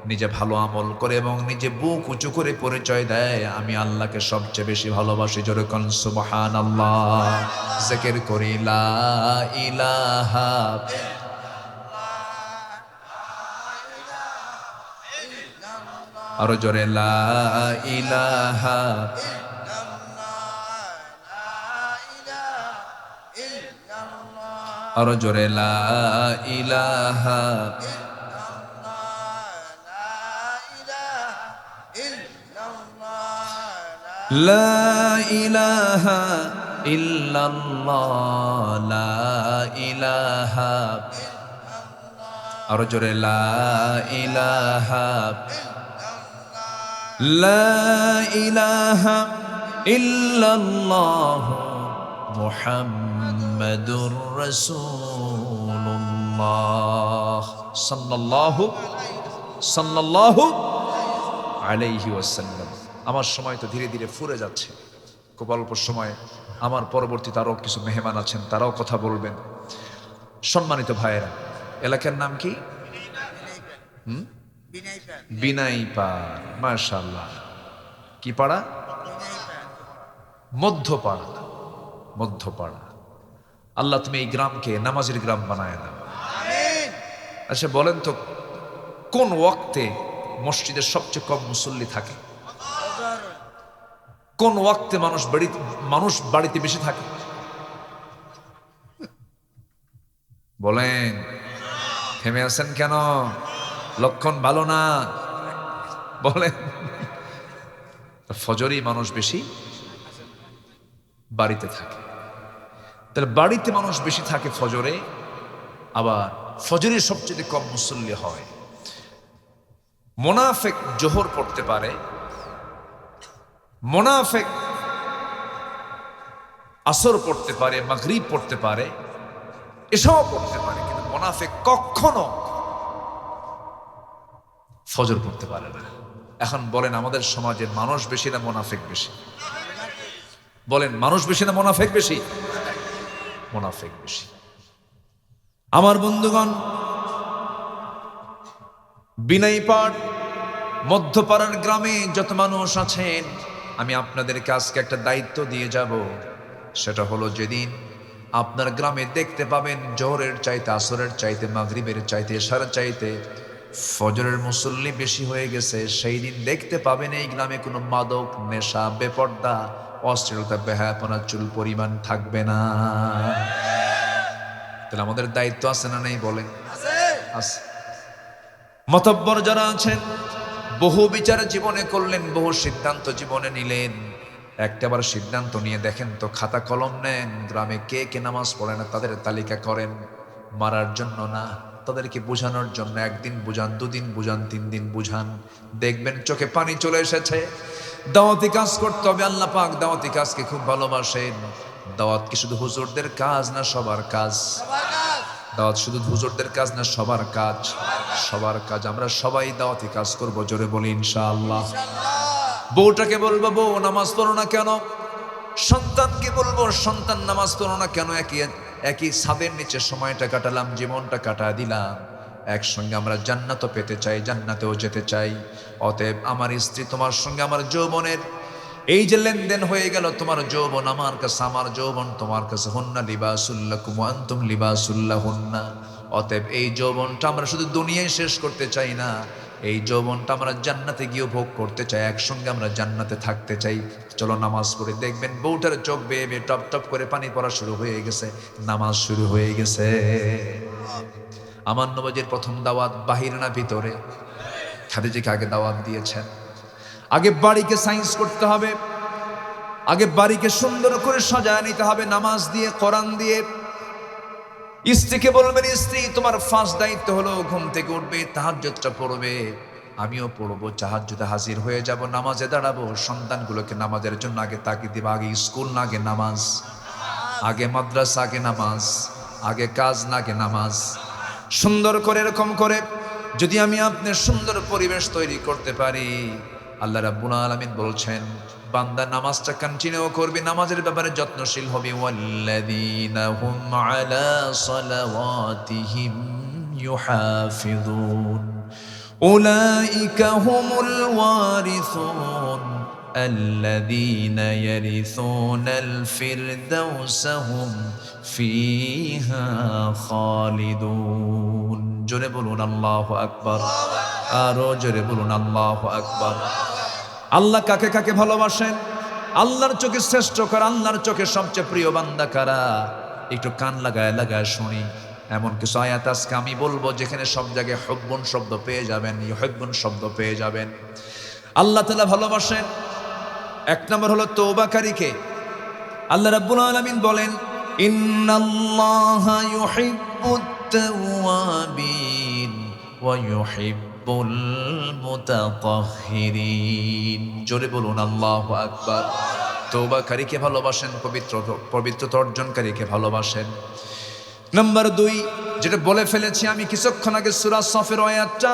নিজে ভালো আমল করে এবং নিজে বুক উঁচু করে পরিচয় দেয়, আমি আল্লাহকে সবচেয়ে বেশি ভালোবাসি। জোরে কোন সুবহানাল্লাহ। জিকির করি লা ইলাহা। আরো জোরে লা ইলাহা। আরো জোরে লা ইলাহা। লা ইলাহা ইল্লাল্লাহ। লা ইলাহা। আরো জোরে লা ইলাহা। লা ইলাহা ইল্লাল্লাহ মুহাম্মাদুর রাসূলুল্লাহ সাল্লাল্লাহু আলাইহি ওয়াসাল্লাম। আমার সময় তো ধীরে ধীরে ফুরে যাচ্ছে। খুব অল্প সময় আমার পরবর্তীতে আরও কিছু মেহমান আছেন, তারাও কথা বলবেন। সম্মানিত ভাইয়েরা, এলাকার নাম কি? বিনাইপাড়। মাশাআল্লাহ। কি পাড়া? মধ্যপাড়া। মধ্যপাড়া। আল্লাহ তুমি এই গ্রামকে নামাজের গ্রাম বানায় দাও। আচ্ছা বলেন তো, কোন ওয়াক্তে মসজিদের সবচেয়ে কম মুসল্লি থাকে? কোন ওয়াক্তে মানুষ বাড়িতে বেশি থাকে? বলেন। থেমে আছেন কেন? লক্ষণ ভালো না, বলেন। ফজরেই মানুষ বেশি বাড়িতে থাকে, তাহলে বাড়িতে মানুষ বেশি থাকে ফজরে, আবার ফজরে সবচেয়ে কম মুসল্লি হয়। মোনাফেক জোহর পড়তে পারে, মোনাফেক আসর পড়তে পারে, মাগরিব পড়তে পারে, এসব পড়তে পারে, কিন্তু মোনাফেক কখনো ফজর পড়তে পারে না। এখন বলেন আমাদের সমাজের মানুষ বেশি না মোনাফেক বেশি? বলেন মানুষ বেশি না মোনাফেক বেশি? মোনাফেক বেশি। আমার বন্ধুগণ, বিনাইপাড় মধ্যপাড়ার গ্রামে যত মানুষ আছেন, আমি আপনাদেরকে আজকে একটা দায়িত্ব দিয়ে যাব। সেটা হলো, যেদিন আপনার গ্রামে দেখতে পাবেন জোহরের চাইতে, আসরের চাইতে, মাগরিবের চাইতে, এশারের চাইতে ফজরের মুসল্লি বেশি হয়ে গেছে, সেই দিন দেখতে পাবেন এই গ্রামে কোনো মাদক, নেশা, বেপর্দা, অশ্লীলতা, বেহায়াপনা চুল পরিমাণ থাকবে না। তাহলে আমাদের দায়িত্ব আছে না নেই? বলেন আছে। মাতব্বর যারা আছেন, বহু বিচার জীবনে করলেন, বহু সিদ্ধান্ত জীবনে নিলেন, একটাবার সিদ্ধান্ত নিয়ে দেখেন তো, খাতা কলম নেন, গ্রামে কে কে নামাজ পড়ে না তাদের তালিকা করেন। মারার জন্য না, তাদেরকে বোঝানোর জন্য। একদিন বুঝান, দুদিন বুঝান, 3 দিন বুঝান, দেখবেন চোখে পানি চলে এসেছে। দাওয়াতি কাজ করতে হবে। আল্লাহ পাক দাওয়াতি কাজকে খুব ভালোবাসেন। দাওয়াত কি শুধু হুজুরদের কাজ না সবার কাজ? দাওয়াত শুধু হুজুরদের কাজ না সবার কাজ? সবার কাজ। আমরা সবাই দাওয়াতি কাজ করব, জোরে বলি ইনশাআল্লাহ। বউটাকে বলবো, বউ নামাজ পড়ো না কেন? সন্তানকে বলবো, সন্তান নামাজ পড়ো না কেন? একই ছাদের নিচে সময়টা কাটালাম, জীবনটা কাটা দিলাম, একসঙ্গে আমরা জান্নাতও পেতে চাই, জান্নাতেও যেতে চাই। অতএব আমার স্ত্রী, তোমার সঙ্গে আমার যৌবনের এই যে লেনদেন হয়ে গেল, তোমার যৌবন আমার কাছে, আমার যৌবন তোমার কাছে। হুন্না লিবাসুল্লাকুম ওয়া আনতুম লিবাসুল্লাহুন্না। অতএব এই যৌবনটা আমরা শুধু দুনিয়ায় শেষ করতে চাই না, এই যৌবনটা আমরা জান্নাতে গিয়ে ভোগ করতে চাই, একসঙ্গে আমরা জান্নাতে থাকতে চাই। চলো নামাজ পড়ে। দেখবেন বউটার চোখ বেয়ে বেয়ে টপ টপ করে পানি পড়া শুরু হয়ে গেছে, নামাজ শুরু হয়ে গেছে। আমার নবীর প্রথম দাওয়াত বাহির না ভিতরে? খাদিজাকে আগে দাওয়াত দিয়েছেন। আগে বাড়িকে সায়েন্স করতে হবে, আগে বাড়িকে সুন্দর করে সাজায় নিতে হবে, নামাজ দিয়ে, কোরআন দিয়ে। স্ত্রীকে বলবেন, স্ত্রী তোমার ফার্স্ট দায়িত্ব হলো ঘুম থেকে উঠবে, তাহাজ্জুদটা পড়বে, আমিও পড়বো, তাহাজ্জুদে হাজির হয়ে যাব, নামাজে দাঁড়াবো। সন্তানগুলোকে নামাজের জন্য আগে তাকিয়ে দিব। আগে স্কুল না আগে নামাজ, আগে মাদ্রাসা আগে নামাজ, আগে কাজ না আগে নামাজ। সুন্দর করে এরকম করে যদি আমি আপনার সুন্দর পরিবেশ তৈরি করতে পারি, আল্লাহ রাব্বুল আলামিন বলছেন বান্দা নামাজটা কন্টিনিউ করবে, নামাজের ব্যাপারে যত্নশীল হবে। ওয়াল্লাযীনা হুম আলা সালাওয়াতিহিম ইউহাফিযুন উলাইকা হুমুল ওয়ারিসুন আল্লাযীনা ইয়ারিসুনাল ফিরদাউসা হুম ফিহা খালিদুন। জোরে বলুন আল্লাহু আকবার, আরো জোরে বলুন আল্লাহু আকবার। আল্লাহ কাকে কাকে ভালোবাসেন? আল্লাহর চোখে শ্রেষ্ঠ কারা, আল্লাহর চোখে সবচেয়ে প্রিয় বান্দা কারা? একটু কান লাগায় লাগায় শুনি। এমন কিছু আয়াত আজকে আমি বলবো যেখানে সব জায়গায় হুব্বুন শব্দ পেয়ে যাবেন, ইউহিব্বুন শব্দ পেয়ে যাবেন। আল্লাহ তাআলা ভালোবাসেন। 1 নম্বর হলো তওবাকারীকে। আল্লাহ রাব্বুল আলামিন বলেন, ইন্নাল্লাহা ইউহিব্বুত তাওয়াবিন ওয়া ইউহিব্বুল মুতাতাহহিরিন। জোরে বলুন আল্লাহু আকবার। তওবাকারীকে ভালোবাসেন, পবিত্রতা অর্জনকারীকে ভালোবাসেন। নাম্বার 2, যেটা বলে ফেলেছি আমি কিছুক্ষণ আগে, সূরা সফের আয়াতটা,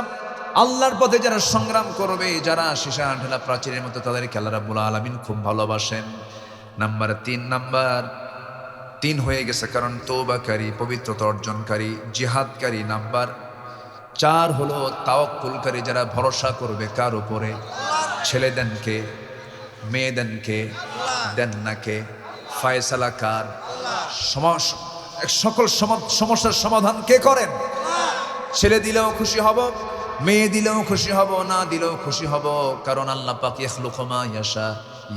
আল্লাহর পথে যারা সংগ্রাম করবে, যারা সীসা ঢালা প্রাচীরের মতো, তাদেরকে আল্লাহ রাব্বুল আলামিন খুব ভালোবাসেন। নাম্বার 3 হয়ে গেছে, কারণ তওবাকারী, পবিত্রতা অর্জনকারী, জিহাদকারী। নাম্বার 4 হলো তাওয়াক্কুলকারী, যারা ভরসা করবে কার উপরে? ছেলে দেন কে, মেয়ে দেন কে, দেন না কে, ফয়সালা কার? সকল সমস্যার সমাধান কে করেন? ছেলে দিলেও খুশি হব, মেয়ে দিলেও খুশি হব, না দিলেও খুশি হব, কারণ আল্লাহ পাক ইয়াখলুকু মা ইয়াশা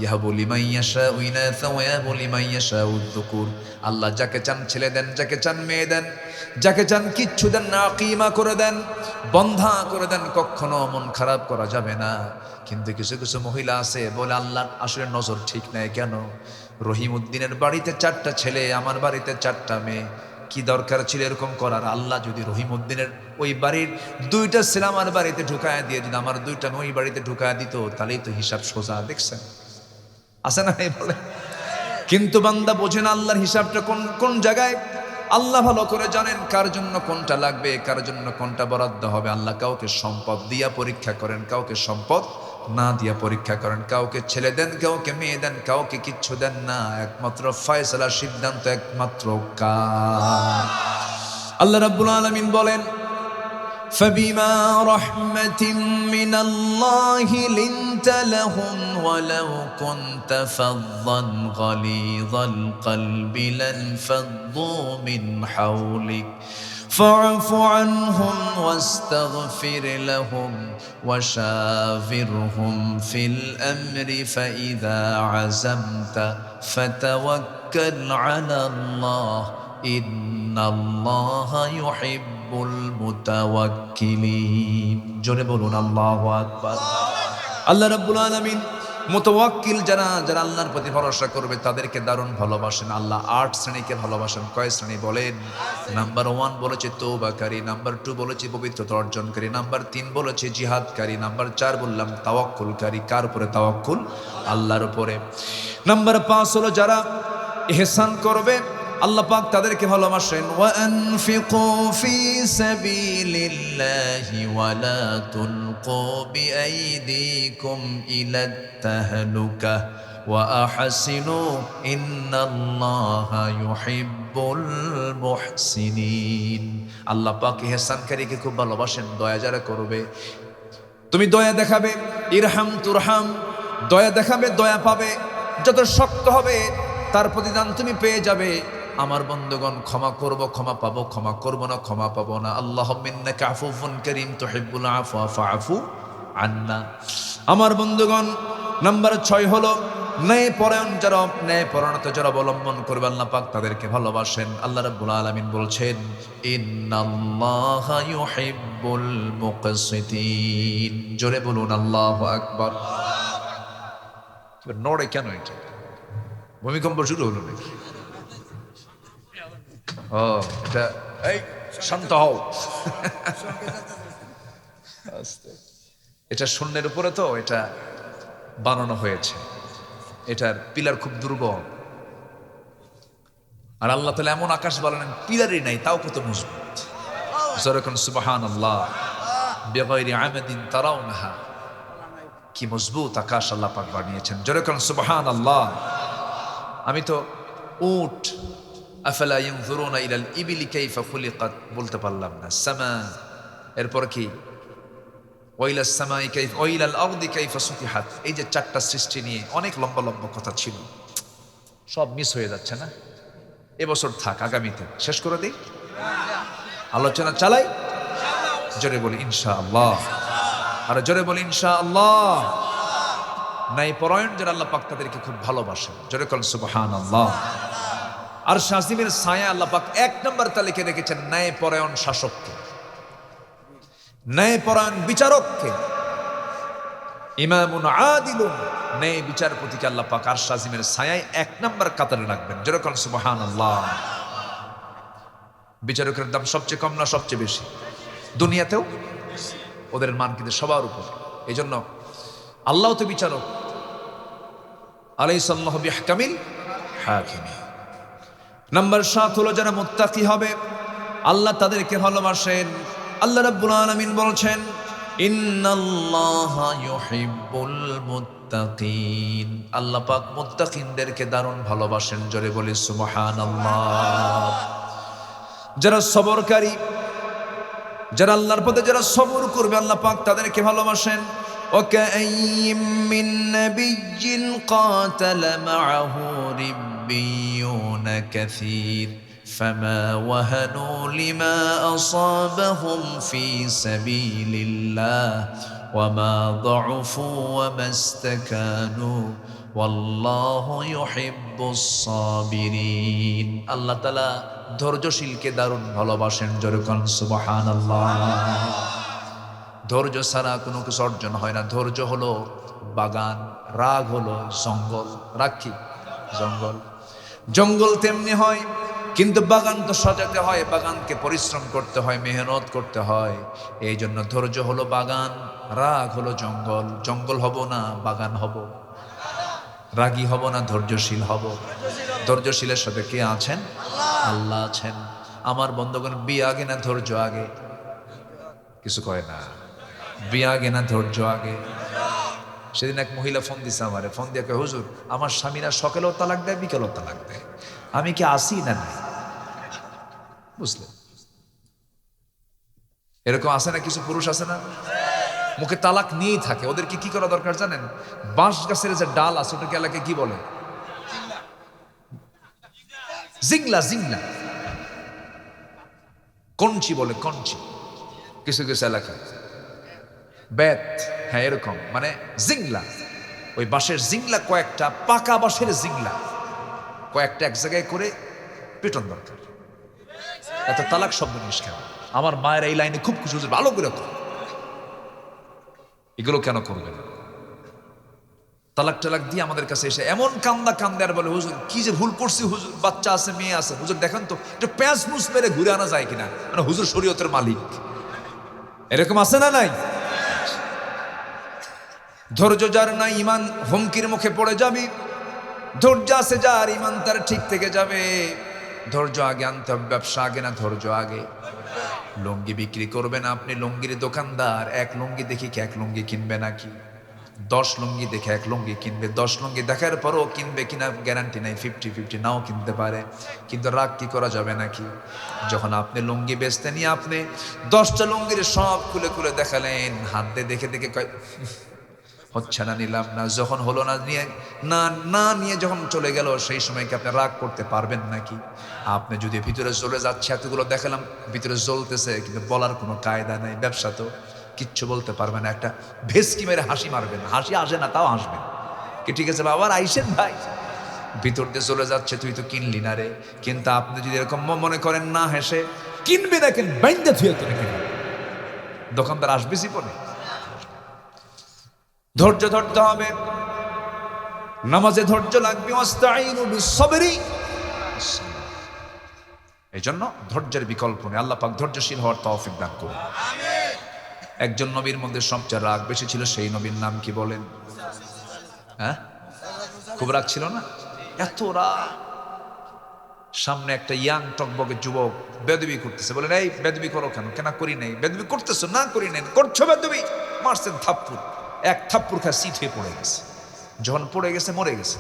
ইয়াহাবু লিমান ইয়াশাউ ইনাসা ওয়া ইয়াহাবু লিমান ইয়াশাউ যুকুর। আল্লাহ যাকে চান ছেলে দেন, যাকে চান মেয়ে দেন, যাকে চান কিচ্ছু দেন না, আকিমা করে দেন, বন্ধা করে দেন, কখনো মন খারাপ করা যাবে না। কিন্তু কিছু কিছু মহিলা আছে বলে আল্লাহ আসলে নজর ঠিক নাই কেন? রহিম উদ্দিনের বাড়িতে 4টা ছেলে, আমার বাড়িতে 4টা মেয়ে, কি দরকার ছিল এরকম করার? আল্লাহ যদি রহিম উদ্দিনের ওই বাড়ির 2টা ছেলে আমার বাড়িতে ঢুকায় দিয়ে যদি আমার 2টা মেয়ে ওই বাড়িতে ঢুকায় দিত, তাহলেই তো হিসাব সোজা। দেখছেন আছে না এই বলে? কিন্তু বান্দা বোঝে না আল্লাহর হিসাবটা কোন কোন জায়গায়। আল্লাহ ভালো করে জানেন কার জন্য কোনটা লাগবে, কার জন্য কোনটা বরাদ্দ হবে। আল্লাহ কাউকে সম্পদ দিয়া পরীক্ষা করেন, কাউকে সম্পদ না দিয়া পরীক্ষা করেন। কাউকে ছেলে দেন, কাউকে মেয়ে দেন, কাউকে কিচ্ছু দেন না। একমাত্র ফয়সালা, সিদ্ধান্ত একমাত্র কার? আল্লাহ রাব্বুল আলামিন বলেন, فبما رحمة من الله لنت لهم ولو كنت فظا غليظ القلب لانفضوا من حولك فاعف عنهم واستغفر لهم وشاورهم في الأمر فإذا عزمت فتوكل على الله إن الله يحب المتوكلين। জোরে বলুন আল্লাহু আকবার। আল্লাহ রাব্বুল আলামিন মুতাওয়াক্কিল যারা যারা আল্লাহর প্রতি ভরসা করবে তাদেরকে দারুণ ভালোবাসেন। আল্লাহ 8 শ্রেণীকে ভালোবাসেন। কয় শ্রেণী বলেন? নাম্বার 1 বলেছে তওবাকারী, নাম্বার 2 বলেছে পবিত্রতা অর্জনকারী, নাম্বার 3 বলেছে জিহাদকারী, নাম্বার 4 বললাম তাওয়াক্কুলকারী। কার উপরে তাওয়াক্কুল? আল্লাহর উপরে। নাম্বার 5 হলো যারা ইহসান করবে, আল্লাহ পাক তাদেরকে ভালোবাসেন। ওয়া আনফিকু ফি সাবিলিল্লাহি ওয়া লা তুলকু বিআইদিকুম ইলাত তাহলুকা ওয়া আহসিনু ইন্নাল্লাহা ইউহিব্বুল মুহসিনিন। আল্লাহ পাক ইহসানকারীকে খুব ভালোবাসেন। দয়া যারা করবে, তুমি দয়া দেখাবে, ইরহাম তুরহাম, দয়া দেখাবে দয়া পাবে। যত শক্ত হবে তার প্রতিদান তুমি পেয়ে যাবে। আমার বন্ধুগণ, ক্ষমা করব ক্ষমা পাবো, ক্ষমা করব না ক্ষমা পাবো না। আল্লাহুম্মা ইন্নাকা আফুউন কারীম তুহিব্বুল আফওয়া ফাআফু আন্না। আমার বন্ধুগণ, নাম্বার 6 হলো ন্যায়পরায়ণ। যারা ন্যায়পরায়ণতা যারা অবলম্বন করবে আল্লাহ পাক তাদেরকে ভালোবাসেন। আল্লাহ রাব্বুল আলামিন বলছেন, ইন্নাল্লাহা ইউহিব্বুল মুকসিতিন। জোরে বলুন আল্লাহু আকবার। নড়ে কেন? এটা ভূমিকম্প শুরু হলো নাকি? ও এটা, এই শান্ত হও। এটা শূন্যের উপরে তো এটা বানানো হয়েছে, এটার পিলার খুব দুর্বল। আর আল্লাহ তাআলা এমন আকাশ বানালেন পিলারই নাই, তাও কত মজবুত। যখন সুবহানাল্লাহ বিগাইরি আমাদিন তারাউনাহা, কি মজবুত আকাশ আল্লাহ পাক বানিয়েছেন। যখন সুবহানাল্লাহ। আমি তো উট আফালা ইয়ানজুরুনা ইলাল ইবিলি কাইফা খুলিকাত বলতে পারলাম না। সামা, এরপর কি ওয়াইলাস সামাই কাইফা ওয়াইলাল আরদি কাইফা সুতিহাত। এই যে 4টা সৃষ্টি নিয়ে অনেক লম্বা লম্বা কথা ছিল, সব মিস হয়ে যাচ্ছে না? এবছর থাক, আগামীতে শেষ করে দিই, আলোচনা চালাই। জোরে বলি ইনশাআল্লাহ। আর জোরে বলি ইনশাআল্লাহ। ন্যায়পরায়ণ যারা আল্লাহ পাক তাদেরকে খুব ভালোবাসেন। জোরে বলেন সুবহানাল্লাহ। আর শাসিমের ছায়া আল্লাহ পাক 1 নম্বর তালিকায় রেখেছেন ন্যায়পরায়ণ শাসককে, ন্যায়পরায়ণ বিচারককে, ইমামুন আদিলুন, ন্যায় বিচারপতিকে আল্লাহ পাক আর শাসিমের ছায়ায় 1 নম্বর কাতারে রাখবেন। জোরে বলেন সুবহানাল্লাহ। বিচারকের দাম সবচেয়ে কম না সবচেয়ে বেশি? দুনিয়াতেও ওদের মান কিন্তু সবার উপর। এই জন্য আল্লাহ তো বিচারক। আলাইসাল্লাহু বিহকামিল হাকিমিন। নাম্বার 7 হলো যারা মুত্তাকি হবে আল্লাহ তাদেরকে ভালোবাসেন। আল্লাহ রাব্বুল আলামিন বলছেন, ইন্নাল্লাহা ইউহিব্বুল মুত্তাকিন। আল্লাহ পাক মুত্তাকিনদেরকে দারুণ ভালোবাসেন। জোরে বলি সুবহানাল্লাহ। যারা সবরকারী, যারা আল্লাহর পথে যারা সবর করবে আল্লাহ পাক তাদেরকে ভালোবাসেন। وكأين من نبي قاتل معه ربيون كثير فما وهنوا لما أصابهم في سبيل الله وما ضعفوا وما استكانوا ওয়াল্লাহু ইউহিব্বুস সাবিরিন। আল্লাহ তাআলা ধৈর্যশীলকে দারুণ ভালোবাসেন। জোরে কোন সুবহানাল্লাহ। ধৈর্য ছাড়া কোনো কিছু অর্জন হয় না। ধৈর্য হলো বাগান, রাগ হলো জঙ্গল। রাগ কি? জঙ্গল। জঙ্গল তেমনি হয়, কিন্তু বাগান তো সাজাতে হয়, বাগানকে পরিশ্রম করতে হয়, মেহনত করতে হয়। এই জন্য ধৈর্য হলো বাগান, রাগ হলো জঙ্গল। জঙ্গল হব না, বাগান হব। রাগী হব না, ধৈর্যশীল হব। ধৈর্যশীলের সাথে কে আছেন? আল্লাহ আছেন। আমার বন্ধুগণ, বিয়ে আগে না ধৈর্য আগে? কিছু কয় না। বিয়ে আগে না ধৈর্য আগে? সেদিন এক মহিলা ফোন দিছে আমারে, ফোন দিয়ে কয়, হুজুর আমার স্বামীরা সকালেও তালাক দেয়, বিকেলেও তালাক দেয়, আমি কি আসি না নাই? বুঝলেন? এরকম আছে না, কিছু পুরুষ আছে না মুখে তালাক নিয়েই থাকে। ওদেরকে কি করা দরকার জানেন? বাঁশ গাছের যে ডাল আছে ওটাকে এলাকায় কি বলে? জিংলা। জিংলা, কঞ্চি বলে, কঞ্চি কিছু কিছু এলাকায়। বেত, হ্যাঁ এরকম, মানে জিংলা। ওই বাঁশের জিংলা কয়েকটা, পাকা বাঁশের জিংলা কয়েকটা এক জায়গায় করে পিটন দরকার। এত তালাক শব্দ নিস কেন? আমার মায়ের এই লাইনে খুব খুশি, হুজুর ভালো করে কর। এগুলো কেন করবেন? তালাক টালাক দিয়ে আমাদের কাছে এসে এমন কান্দা কান্দে আর বলে, হুজুর কি যে ভুল করছি, হুজুর বাচ্চা আছে, মেয়ে আছে, হুজুর দেখেন তো একটু প্যাঁচ মুছ মেরে ঘুরে আনা যায় কিনা। মানে হুজুর শরীয়তের মালিক। এরকম আছে না নাই? ধৈর্য যার নাই, ইমান হুমকির মুখে পড়ে যাবি। ধৈর্য আছে যার, ইমান তার ঠিক থেকে যাবে। ধৈর্য আগে আনতে হবে। ব্যবসা আগে না ধৈর্য আগে? লুঙ্গি বিক্রি করবেন আপনি, লুঙ্গির দোকানদার এক লুঙ্গি দেখি কি এক লুঙ্গি কিনবে নাকি? 10 লুঙ্গি দেখে এক লুঙ্গি কিনবে। 10 লুঙ্গি দেখার পরও কিনবে কিনা গ্যারান্টি নাই, 50-50 নাও কিনতে পারে। কিন্তু রাগ কি করা যাবে নাকি? যখন আপনি লুঙ্গি বেচতে নিয়ে আপনি 10টা লুঙ্গির সব খুলে খুলে দেখালেন, হাত দিয়ে দেখে দেখে কয় হচ্ছে না, নিলাম না। যখন হলো না, নিয়ে না নিয়ে যখন চলে গেল, সেই সময় কি আপনি রাগ করতে পারবেন নাকি? আপনি যদি ভিতরে চলে যাচ্ছে, এতগুলো দেখালাম, ভিতরে জ্বলতেছে, কিন্তু বলার কোনো কায়দা নাই। ব্যবসা তো কিচ্ছু বলতে পারবে না, একটা ভেসকি মেরে হাসি মারবেন, হাসি আসে না তাও হাসবেন কি, ঠিক আছে বাবা আইসেন ভাই, ভিতর দিয়ে চলে যাচ্ছে, তুই তো কিনলি না রে। কিন্তু আপনি যদি এরকম মনে করেন, না হেসে কিনবি না, কেন বাইন্দা থুয়ে তোরে কিনবে, দোকানদার আসবে জীবনে? ধৈর্য ধরতে হবে, নামাজে ধৈর্য লাগবে। ওয়াস্তাঈনু বিস-সাবরি। এই জন্য ধৈর্যের বিকল্প নেই। আল্লাহ পাক ধৈর্যশীল হওয়ার তৌফিক দান করুন। একজন নবীর মধ্যে সবচেয়ে রাগ বেশি ছিল, সেই নবীর নাম কি বলেন? হ্যাঁ, খুব রাগ ছিল না? এত রাগ, সামনে একটা ইয়াং টকবকে যুবক বেদবি করতেছে, বলেন এই বেদবি করো কেন? কেন করি নাই? বেদবি করতেছো? না করি নাই। করছো বেদবি? মারছেন থাপ্পড়, এক থাপ্পড় খা সিট হয়ে পড়ে গেছে। যখন পড়ে গেছে, মরে গেছে।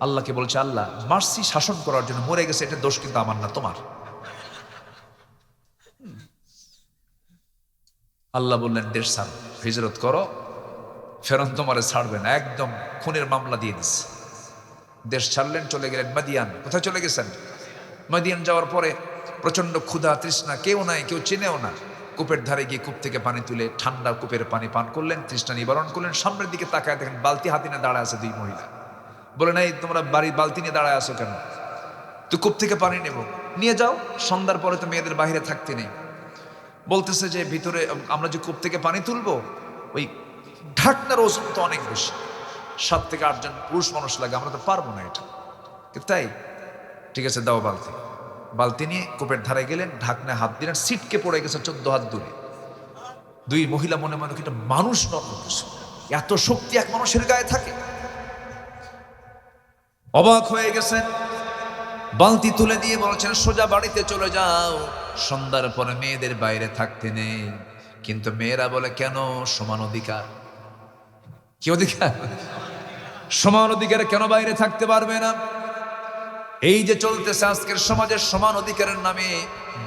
আল্লাহকে বলছে, আল্লাহ মারছি শাসন করার জন্য, মরে গেছে, এটা দোষ কিন্তু আমার না, তোমার। আল্লাহ বললেন, দেশ ছাড়ো, হিজরত করো, ফেরন তোমারে ছাড়বে না। একদম খুনের মামলা দিয়ে দিচ্ছে। দেশ ছাড়লেন, চলে গেলেন মাদিয়ান। কোথায় চলে গেছেন? মাদিয়ান যাওয়ার পরে প্রচন্ড ক্ষুধা তৃষ্ণা, কেউ নাই, কেউ চেনেও না। কূপের ধারে গিয়ে কূপ থেকে পানি তুলে ঠান্ডা কূপের পানি পান করলেন, তৃষ্ণা নিবারণ করলেন। সামনের দিকে তাকায় দেখেন বালতি হাতি নিয়ে দাঁড়ায় আছে 2 মহিলা। বলে নাই, তোমরা বাড়ির বালতি নিয়ে দাঁড়ায় আছো কেন? তুই কূপ থেকে পানি নেব, নিয়ে যাও। সন্ধ্যার পরে তো মেয়েদের বাহিরে থাকতে নেই। বলতেছে যে ভিতরে আমরা যে কূপ থেকে পানি তুলবো, ওই ঢাকনার ওজন তো অনেক বেশি, 7 থেকে 8 জন পুরুষ মানুষ লাগে, আমরা তো পারবো না এটা। তাই ঠিক আছে, দাও বালতি। বালতি নিয়ে কূপের ধারে গেলেন, ঢাকনায় হাত দিলেন, সিটকে পড়ে গেছে 14 হাত দূরে। 2 মহিলা মনে মনে, এটা মানুষ নয়, এত শক্তি এক মানুষের গায়ে থাকে? অবাক হয়ে গেছেন। বালতি তুলে দিয়ে বলছেন, সোজা বাড়িতে চলে যাও, সন্ধ্যার পরে মেয়েদের বাইরে থাকতে নেই। কিন্তু মেয়েরা বলে, কেন? সমান অধিকার। কি অধিকার? সমান অধিকারে কেন বাইরে থাকতে পারবে না? এই যে চলতেছে আজকের সমাজের সমান অধিকারের নামে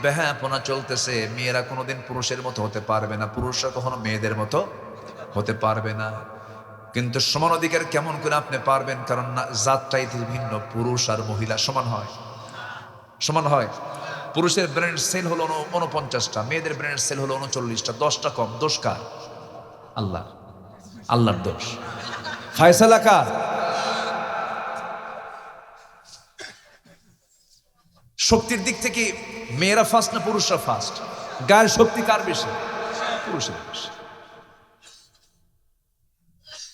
বেহাপনা চলতেছে। মেয়েরা কোনোদিন পুরুষের মতো হতে পারবে না, পুরুষরা কখনো মেয়েদের মতো হতে পারবে না। কিন্তু সমান অধিকার কেমন করে আপনি পারবেন? কারণ জাতটাই ভিন্ন, পুরুষ আর মহিলা সমান হয়? সমান হয়? পুরুষের ব্রেন সেল হলো 49টা, মেয়েদের ব্রেন সেল হলো 39টা, 10টা কম। দোষ কার? আল্লাহ, আল্লাহর দোষ। ফায়সালা কার? শক্তির দিক থেকে মেয়েরা ফার্স্ট না পুরুষরা ফার্স্ট? গায়ের শক্তি কার বেশি? পুরুষের বেশি।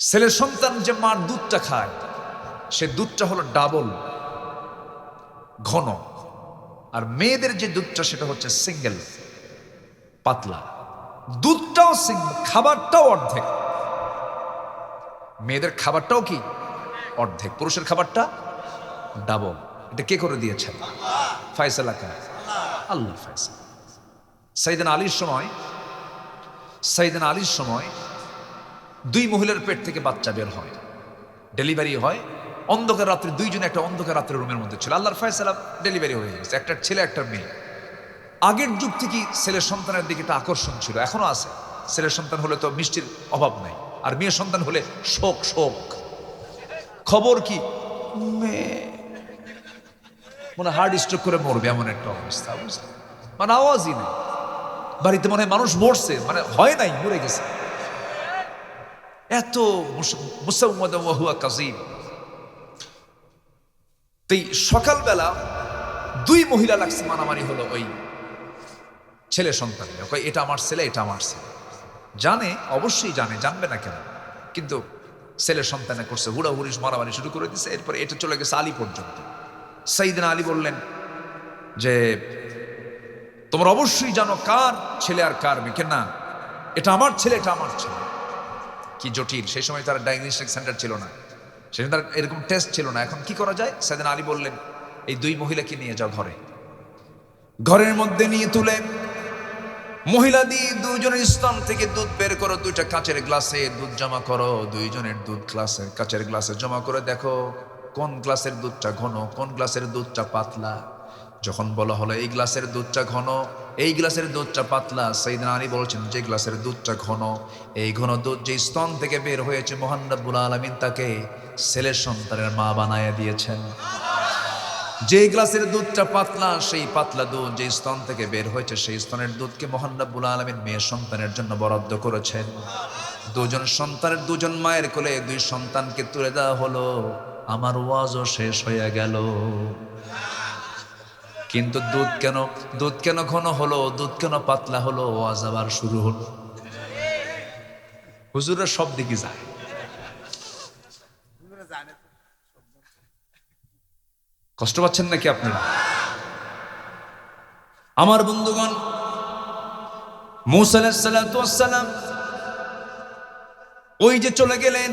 ছেলের সন্তান যে মার দুধটা খায়, সে দুধটা হলো ডাবল ঘন, আর মেয়েদের যে দুধটা সেটা হচ্ছে সিঙ্গেল পাতলা। দুধটাও সিঙ্গেল, খাবারটাও অর্ধেক। মেয়েদের খাবারটাও কি অর্ধেক, পুরুষের খাবারটা ডাবল। এটা কে করে দিয়েছেন? ফায়সালা কার? আল্লাহ ফায়সালা। সাইয়েদনা আলীর সময় দুই মহিলার পেট থেকে বাচ্চা বের হয়, ডেলিভারি হয়। অন্ধকার রাত্রে দুইজনে একটা অন্ধকার রাত্রের রুমের মধ্যে ছিল। আল্লাহর ফায়সালা, ডেলিভারি হয়ে গেছে, একটা ছেলে একটা মেয়ে। আগের যুগ থেকে ছেলের সন্তানের দিকে একটা আকর্ষণ ছিল, এখনো আছে। ছেলের সন্তান হলে তো মিষ্টির অভাব নাই, আর মেয়ের সন্তান হলে শোক শোক। খবর কি? মেয়ে মনে হার্ট স্ট্রোক করে মরবে, এমন একটা অবস্থা। বুঝলেন? মানে আওয়াজই নেই, বাড়িতে মনে হয় মানুষ মরছে, মানে হয় নাই, মরে গেছে। এত মুসাউমাদ ওয়া হুয়া কাযীম। তাই সকালবেলা দুই মহিলা লাগছে, মারামারি হলো ওই ছেলে সন্তান। এটা আমার ছেলে, এটা আমার ছেলে। জানে, অবশ্যই জানে, জানবে না কেন? কিন্তু ছেলের সন্তানে করছে হুড়াহুড়ি, মারামারি শুরু করে দিছে। এরপরে এটা চলে গেছে আলী পর্যন্ত। সাইয়েদনা আলী বললেন যে তোমরা অবশ্যই জানো কার ছেলে আর কার মেয়ে। না, এটা আমার ছেলে, এটা আমার ছেলে। কি জটিল! সেই সময় তার ডায়াগনস্টিক সেন্টার ছিল না, সেখানে তার এরকম টেস্ট ছিল না। এখন কি করা যায়? সাইয়েদনা আলী বললেন এই দুই মহিলাকে নিয়ে যাও ঘরে। ঘরের মধ্যে নিয়ে তুলে মহিলা দিয়ে দুজনের স্তন থেকে দুধ বের করো, দুইটা কাচের গ্লাসে দুধ জমা করো। দুইজনের দুধ কাচের গ্লাসে জমা করে দেখো কোন গ্লাসের দুধটা ঘন, কোন গ্লাসের দুধটা পাতলা। যখন বলা হলো এই গ্লাসের দুধটা ঘন, এই গ্লাসের দুধটা পাতলা, সাইয়েদনা আলী বলছেন যে গ্লাসের দুধটা ঘন, এই ঘন দুধ যে স্তন থেকে বের হয়েছে, মহান রব্বুল আলামিন তাকে ছেলের সন্তানের মা বানায়া দিয়েছেন। যে গ্লাসের দুধটা পাতলা, সেই পাতলা দুধ যে স্তন থেকে বের হয়েছে, সেই স্তনের দুধকে মহান রব্বুল আলামিন মেয়ের সন্তানের জন্য বরাদ্দ করেছেন। দুজন সন্তানের, দুজন মায়ের কোলে দুই সন্তানকে তুলে দেওয়া হলো। আমার ওয়াজও শেষ হয়ে গেল। কিন্তু দুধ কেন ঘন হলো, দুধ কেন পাতলা হলো? ওয়াজ আবার শুরু হলো। হুজুরের সব দিকে যায়। কষ্ট পাচ্ছেন নাকি আপনারা? আমার বন্ধুগণ, মূসা আলাইহিস সালাতু ওয়াস সালাম ওই যে চলে গেলেন,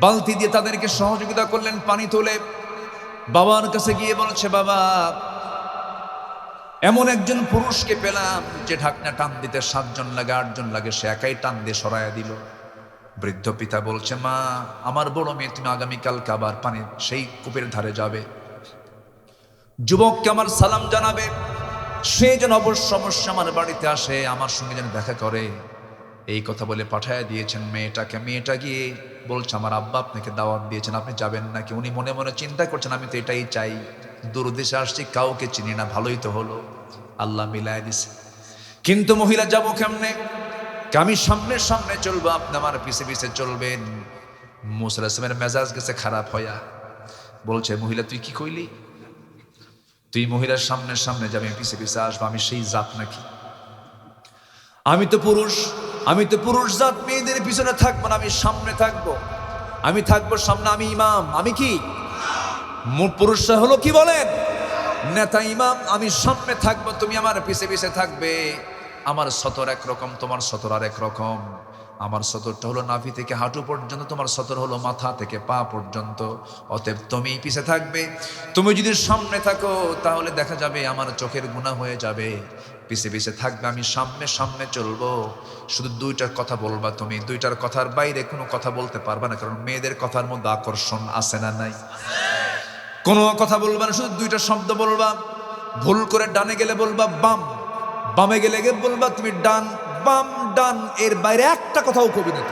বালতি দিয়ে তাদেরকে সহযোগিতা করলেন, পানি তোলে বাবার কাছে গিয়ে বলছে, বাবা এমন একজন পুরুষকে পেলাম যে ঢাকনা টান দিতে 7 জন লাগে, 8 জন লাগে, সে একাই টান দিয়ে সরাইয়া দিল। বৃদ্ধ পিতা বলছে, মা আমার বড় মেয়ে, তুমি আগামীকালকে আবার পানি সেই কূপের ধারে যাবে, যুবককে আমার সালাম জানাবে, সে যেন অবশ্য আমার বাড়িতে আসে, আমার সঙ্গে যেন দেখা করে। এই কথা বলে পাঠায়া দিয়েছেন মেয়েটাকে। মেয়েটা গিয়ে বলছে, আমার আব্বা আপনাকে দাওয়াত দিয়েছেন, আপনি যাবেন নাকি? উনি মনে মনে চিন্তা করছেন, আমি তো এটাই চাই, দূর দেশে আসছি, কাউকে চিনি না, ভালোই তো হলো, আল্লাহ মিলায় দিছে। কিন্তু মহিলা যাবো কেমনে? আমি সামনে সামনে চলবো, আপনি আমার পিছে পিছে চলবেন। মূসা আলাইহিস সালামের মেজাজ গেছে খারাপ হইয়া। বলছে, মহিলা তুই কি কইলি? তুই মহিলার সামনে সামনে যাবে, পিছে পিছে আসবো, আমি সেই জাত নাকি? আমি তো পুরুষ জাত, মেয়েদের পিছনে থাকবো না, আমি সামনে থাকবো, আমি থাকবো সামনে, আমি ইমাম। আমি কি? পুরুষরা হলো কি বলেন? নেতা, ইমাম। আমি সামনে থাকবো, তুমি আমার পিছে পিছে থাকবে। আমার সতর একরকম, তোমার সতর আর একরকম। আমার সতরটা হলো নাভি থেকে হাঁটু পর্যন্ত, তোমার সতর হলো মাথা থেকে পা পর্যন্ত। অতএব তুমি পিছে থাকবে। তুমি যদি সামনে থাকো তাহলে দেখা যাবে আমার চোখের গুনাহ হয়ে যাবে। পিছে পিছে থাকবে, আমি সামনে সামনে চলবো। শুধু 2টার কথা বলবা তুমি, 2টার কথার বাইরে কোনো কথা বলতে পারবা না, কারণ মেয়েদের কথার মধ্যে আকর্ষণ আছে না নাই? কোনো কথা বলবা না, শুধু 2টা শব্দ বলবা। ভুল করে ডানে গেলে বলবা বাম, বামে গেলে বলবা তুমি ডান, বাম ডান, এর বাইরে একটা কথাও কবি না।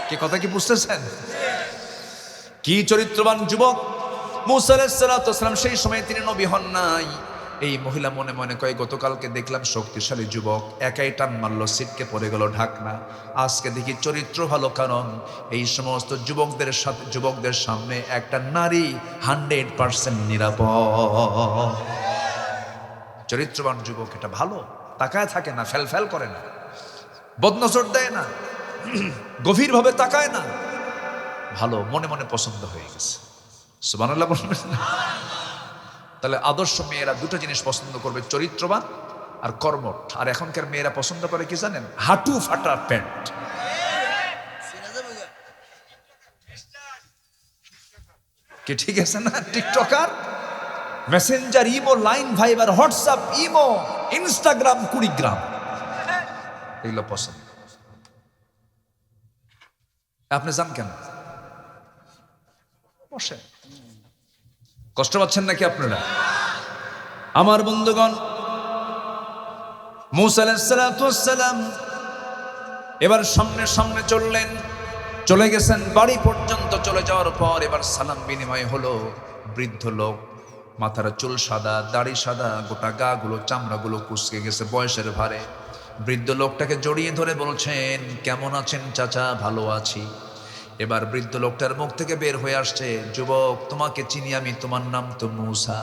কি কথা কি বুঝতেছেন? কি চরিত্রবান যুবক! মূসা আলাইহিস সালাতু ওয়াস সালাম, সেই সময় তিনি নবী হন নাই, এই মহিলা মনে মনে কয় গতকালকে দেখলাম শক্তিশালী যুবক, একাই টান মারলো, সিটকে পড়ে গেল ঢাকনা। আজকে দেখি চরিত্র ভালো, কারণ এই সমস্ত যুবকদের সামনে একটা নারী 100% নিরাপদ। চরিত্রবান যুবক, এটা ভালো, তাকায় থাকে না, ফেল করে না, বদনজর দেয় না, গভীরভাবে তাকায় না, ভালো, মনে মনে পছন্দ হয়ে গেছে। সুবহানাল্লাহ বলবেন না? তাহলে আদর্শ মেয়েরা দুটো জিনিস পছন্দ করবে, চরিত্রবান আর কর্মঠ। আর এখনকার মেয়েরা পছন্দ করে কি জানেন? হাঁটু ফাটা প্যান্ট। কি ঠিক আছে না? TikToker, Messenger, imo, Line, Viber, WhatsApp, imo, Instagram, Kurigram, এগুলো পছন্দ। আপনি জান কেন? বসে কষ্ট পাচ্ছেন নাকি আপনারা? আমার বন্ধুগণ, মূসা আলাইহিস সালাম এবার সামনে চললেন, চলে গেছেন বাড়ি পর্যন্ত। চলে যাওয়ার পর এবার সালাম বিনিময় হলো। বৃদ্ধ লোক, মাথার চুল সাদা, দাড়ি সাদা, গোটা গা গুলো, চামড়াগুলো কুঁচকে গেছে বয়সের ভারে। বৃদ্ধ লোকটাকে জড়িয়ে ধরে বলছেন, কেমন আছেন চাচা? ভালো আছি। এবার বৃদ্ধ লোকটার মুখ থেকে বের হয়ে আসছে, যুবক, তোমাকে চিনি আমি, তোমার নাম তো মূসা।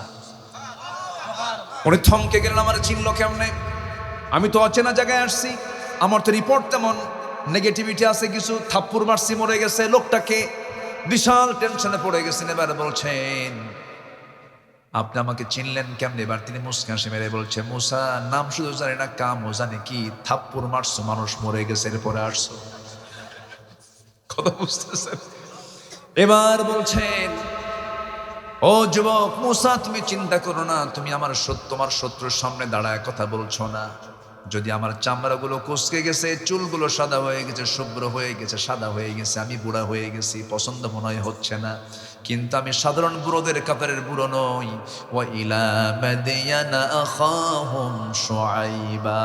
উনি থমকে গেলেন, আমার চিনলো কেমনে? আমি তো অচেনা জায়গায় আসছি, আমার তো রিপোর্ট তেমন নেগেটিভিটি আছে কিছু, থাপ্পড় মারছি, মরে গেছে। লোকটাকে বিশাল টেনশনে পড়ে গেছেন। এবার বলছেন, আপনি আমাকে চিনলেন কেমনে? এবার তিনি মুস্কান হাসি মেরে বলছে, মূসা নাম শুধু জানি না, কামও জানি কি, থাপ্পড় মারছো, মানুষ মরে গেছে, এরপরে আসছো। কথা বুঝতেছেন? এবার বলছেন, ও যুবক মূসা, তুমি চিন্তা করো না, তুমি তোমার শত্রুর সামনে দাঁড়ায় কথা বলছো না। যদি আমার চামড়াগুলো কুঁচকে গেছে, চুলগুলো সাদা হয়ে গেছে, শুভ্র হয়ে গেছে, সাদা হয়ে গেছে, আমি বুড়া হয়ে গেছি, পছন্দ মনে হয় হচ্ছে না, কিন্তু আমি সাধারণ বুড়োদের কাতারের বুড়ো নই। ওয়া ইলা মাদিয়ানা আখাহুম শুআইবা,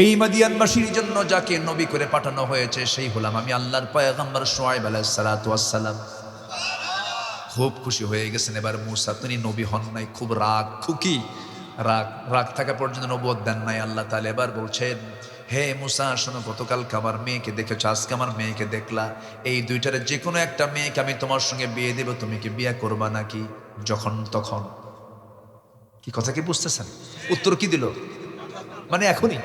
এই মাদিয়ানবাসীর জন্য যাকে নবী করে পাঠানো হয়েছে সেই হলাম আমি, আল্লাহর পয়গম্বর শুআইব আলাইহিস সালাতু ওয়াস সালাম। খুব খুশি হয়ে গেছেন এবার মূসা। তিনি নবী হন নাই, খুব রাগ, খুকি রাগ থাকা পর্যন্ত নবুয়ত দেন নাই আল্লাহ তাআলা। এবার বলছেন, হে মূসা শোনো, গতকালকে আমার মেয়েকে দেখেছো, আজকে আমার মেয়েকে দেখলা, এই দুইটারে যে কোনো একটা মেয়েকে আমি তোমার সঙ্গে বিয়ে দেব, তুমি কি বিয়ে করবা নাকি? যখন তখন। কি কথা কি বুঝতেছেন? উত্তর কি দিল? মানে এখনই।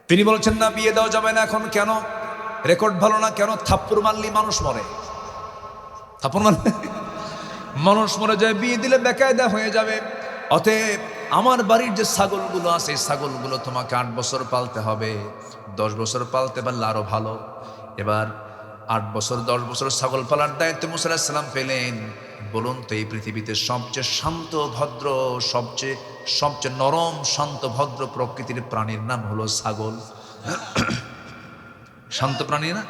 তিনি বলছেন, না, বিয়ে দেওয়া যাবে না এখন। কেন? রেকর্ড ভালো না? কেন? থাপ্পড় মারলি মানুষ মরে, থাপ্পড় মারলে মানুষ মরে যায়, বিয়ে দিলে বেকায়দা হয়ে যাবে। অতএব আমার বাড়ির যে ছাগলগুলো আছে, ছাগলগুলো তোমাকে 8 বছর পালতে হবে, 10 বছর পালতে পারলে আরো ভালো। এবার 8 বছর 10 বছর ছাগল পালার দায়িত্ব মূসা আলাইহিস সালাম পেলেন। বলুন তো, এই পৃথিবীতে সবচেয়ে শান্ত ভদ্র, সবচেয়ে নরম শান্ত ভদ্র প্রকৃতির প্রাণীর নাম হলো ছাগল। শান্ত প্রাণী না?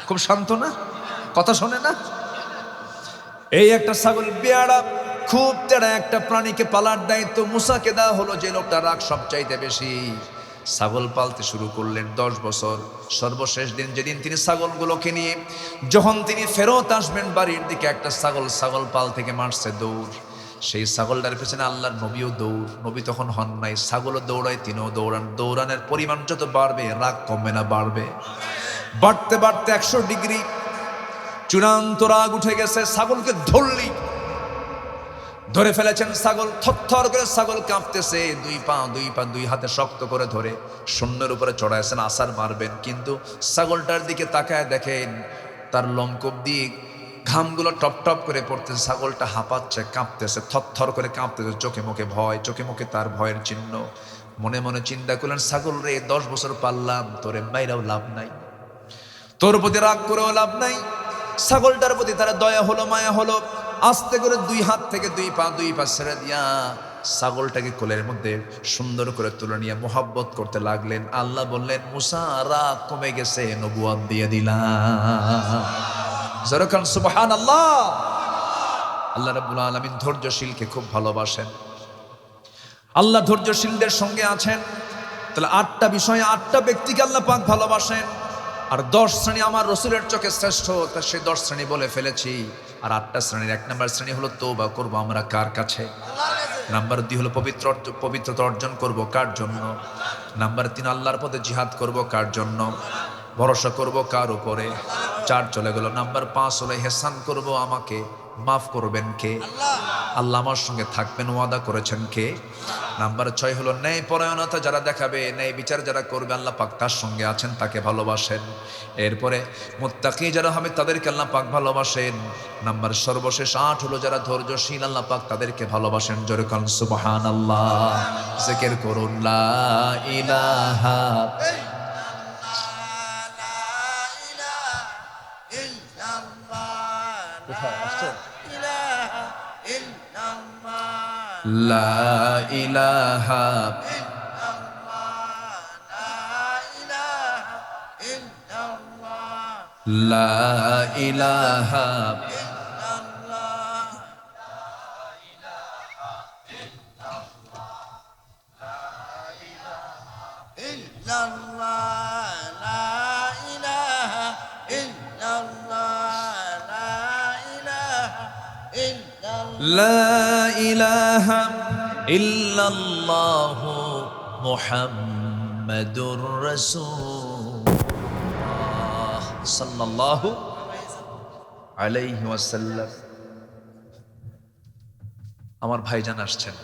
খুব শান্ত না? কথা শোনে না? এই একটা ছাগল বেয়াড়া, খুব তেড়া একটা প্রাণীকে পালার দায়িত্ব মূসাকে দেওয়া হলো। যে লোকটা রাগ সবচাইতে বেশি, ছাগল পালতে শুরু করলেন 10 বছর। সর্বশেষ দিন যেদিন তিনি ছাগলগুলোকে নিয়ে যখন তিনি ফেরত আসবেন বাড়ির দিকে, একটা ছাগল পাল থেকে মারছে দৌড়। সেই ছাগলটার পেছনে আল্লাহর নবীও দৌড়। নবী তখন হন নাই, ছাগলও দৌড়ায়, তিনিও দৌড়ান। দৌড়ানোর পরিমাণ যত বাড়বে, রাগ কমবে না, বাড়বে। বাড়তে বাড়তে 100 ডিগ্রি চূড়ান্ত রাগ উঠে গেছে। ছাগলকে ধরে ফেলেছেন। ছাগল থরথর করে, ছাগল কাঁপতেছে, দুই হাতে শক্ত করে ধরে শূন্যের উপরে চড়াইছেন, আছাড় মারবেন। কিন্তু ছাগলটার দিকে তাকায় দেখেন, তার লোমকূপ দিয়ে ঘামগুলো টপ টপ করে পড়তেছে। ছাগলটা হাঁপাচ্ছে, কাঁপতেছে, থরথর করে কাঁপতেছে, চোখে মুখে ভয়, চোখে মুখে তার ভয়ের চিহ্ন। মনে মনে চিন্তা করলেন, ছাগল রে, 10 বছর পাললাম, তোরে মাইরাও লাভ নাই, তোর প্রতি রাগ করেও লাভ নাই। ছাগলটার প্রতি তারা দয়া হলো, মায়া হলো। আস্তে করে 2 হাত থেকে 2 পা ছেড়ে দিয়া ছাগলটাকে কোলের মধ্যে সুন্দর করে তুলে নিয়ে মোহাব্বত করতে লাগলেন। আল্লাহ বললেন, মূসা রাগ কমে গেছে, নবুয়ত দিয়ে দিলাম। যারাকান সুবহানাল্লাহ। আল্লাহ রাব্বুল আলামিন ধৈর্যশীলকে খুব ভালোবাসেন। আল্লাহ ধৈর্যশীলদের সঙ্গে আছেন। তাহলে 8টা বিষয়, 8টা ব্যক্তিকে আল্লাহ পাক ভালোবাসেন। আর 10 শ্রেণী আমার রসুলের চোখে শ্রেষ্ঠ, তা সে 10 শ্রেণী বলে ফেলেছি। আর 8টা শ্রেণীর 1 নম্বর শ্রেণী হলো, তওবা করবো আমরা কার কাছে? নাম্বার 2 হলো পবিত্রতা অর্জন করব কার জন্য? নাম্বার 3 আল্লাহর পথে জিহাদ করব কার জন্য? ভরসা করব কার উপরে? 4 চলে গেল। নাম্বার 5 হলো ইহসান করব, আমাকে মাফ করবেন কে? আল্লাহ আমার সঙ্গে থাকবেন ওয়াদা করেছেন কে? নাম্বার 6 হলো ন্যায় পরায়ণতা যারা দেখাবে, ন্যায় বিচার যারা করবে, আল্লাহ পাক তার সঙ্গে আছেন, তাকে ভালোবাসেন। এরপরে মুত্তাকি যারা হবে তাদেরকে আল্লাহ পাক ভালোবাসেন। নাম্বার সর্বশেষ 8 হলো যারা ধৈর্যশীল, আল্লাহ পাক তাদেরকে ভালোবাসেন। জোরে কান সুবহানাল্লাহ। জিকির করুন লা ইলাহা। কোথায় আসছে? লা ইলাহা লা ইলাহা লা ইলাহা ইল্লাল্লাহু মুহাম্মাদুর রাসূলুল্লাহ সাল্লাল্লাহু আলাইহি ওয়াসাল্লাম। আমার ভাইজান আসছেন।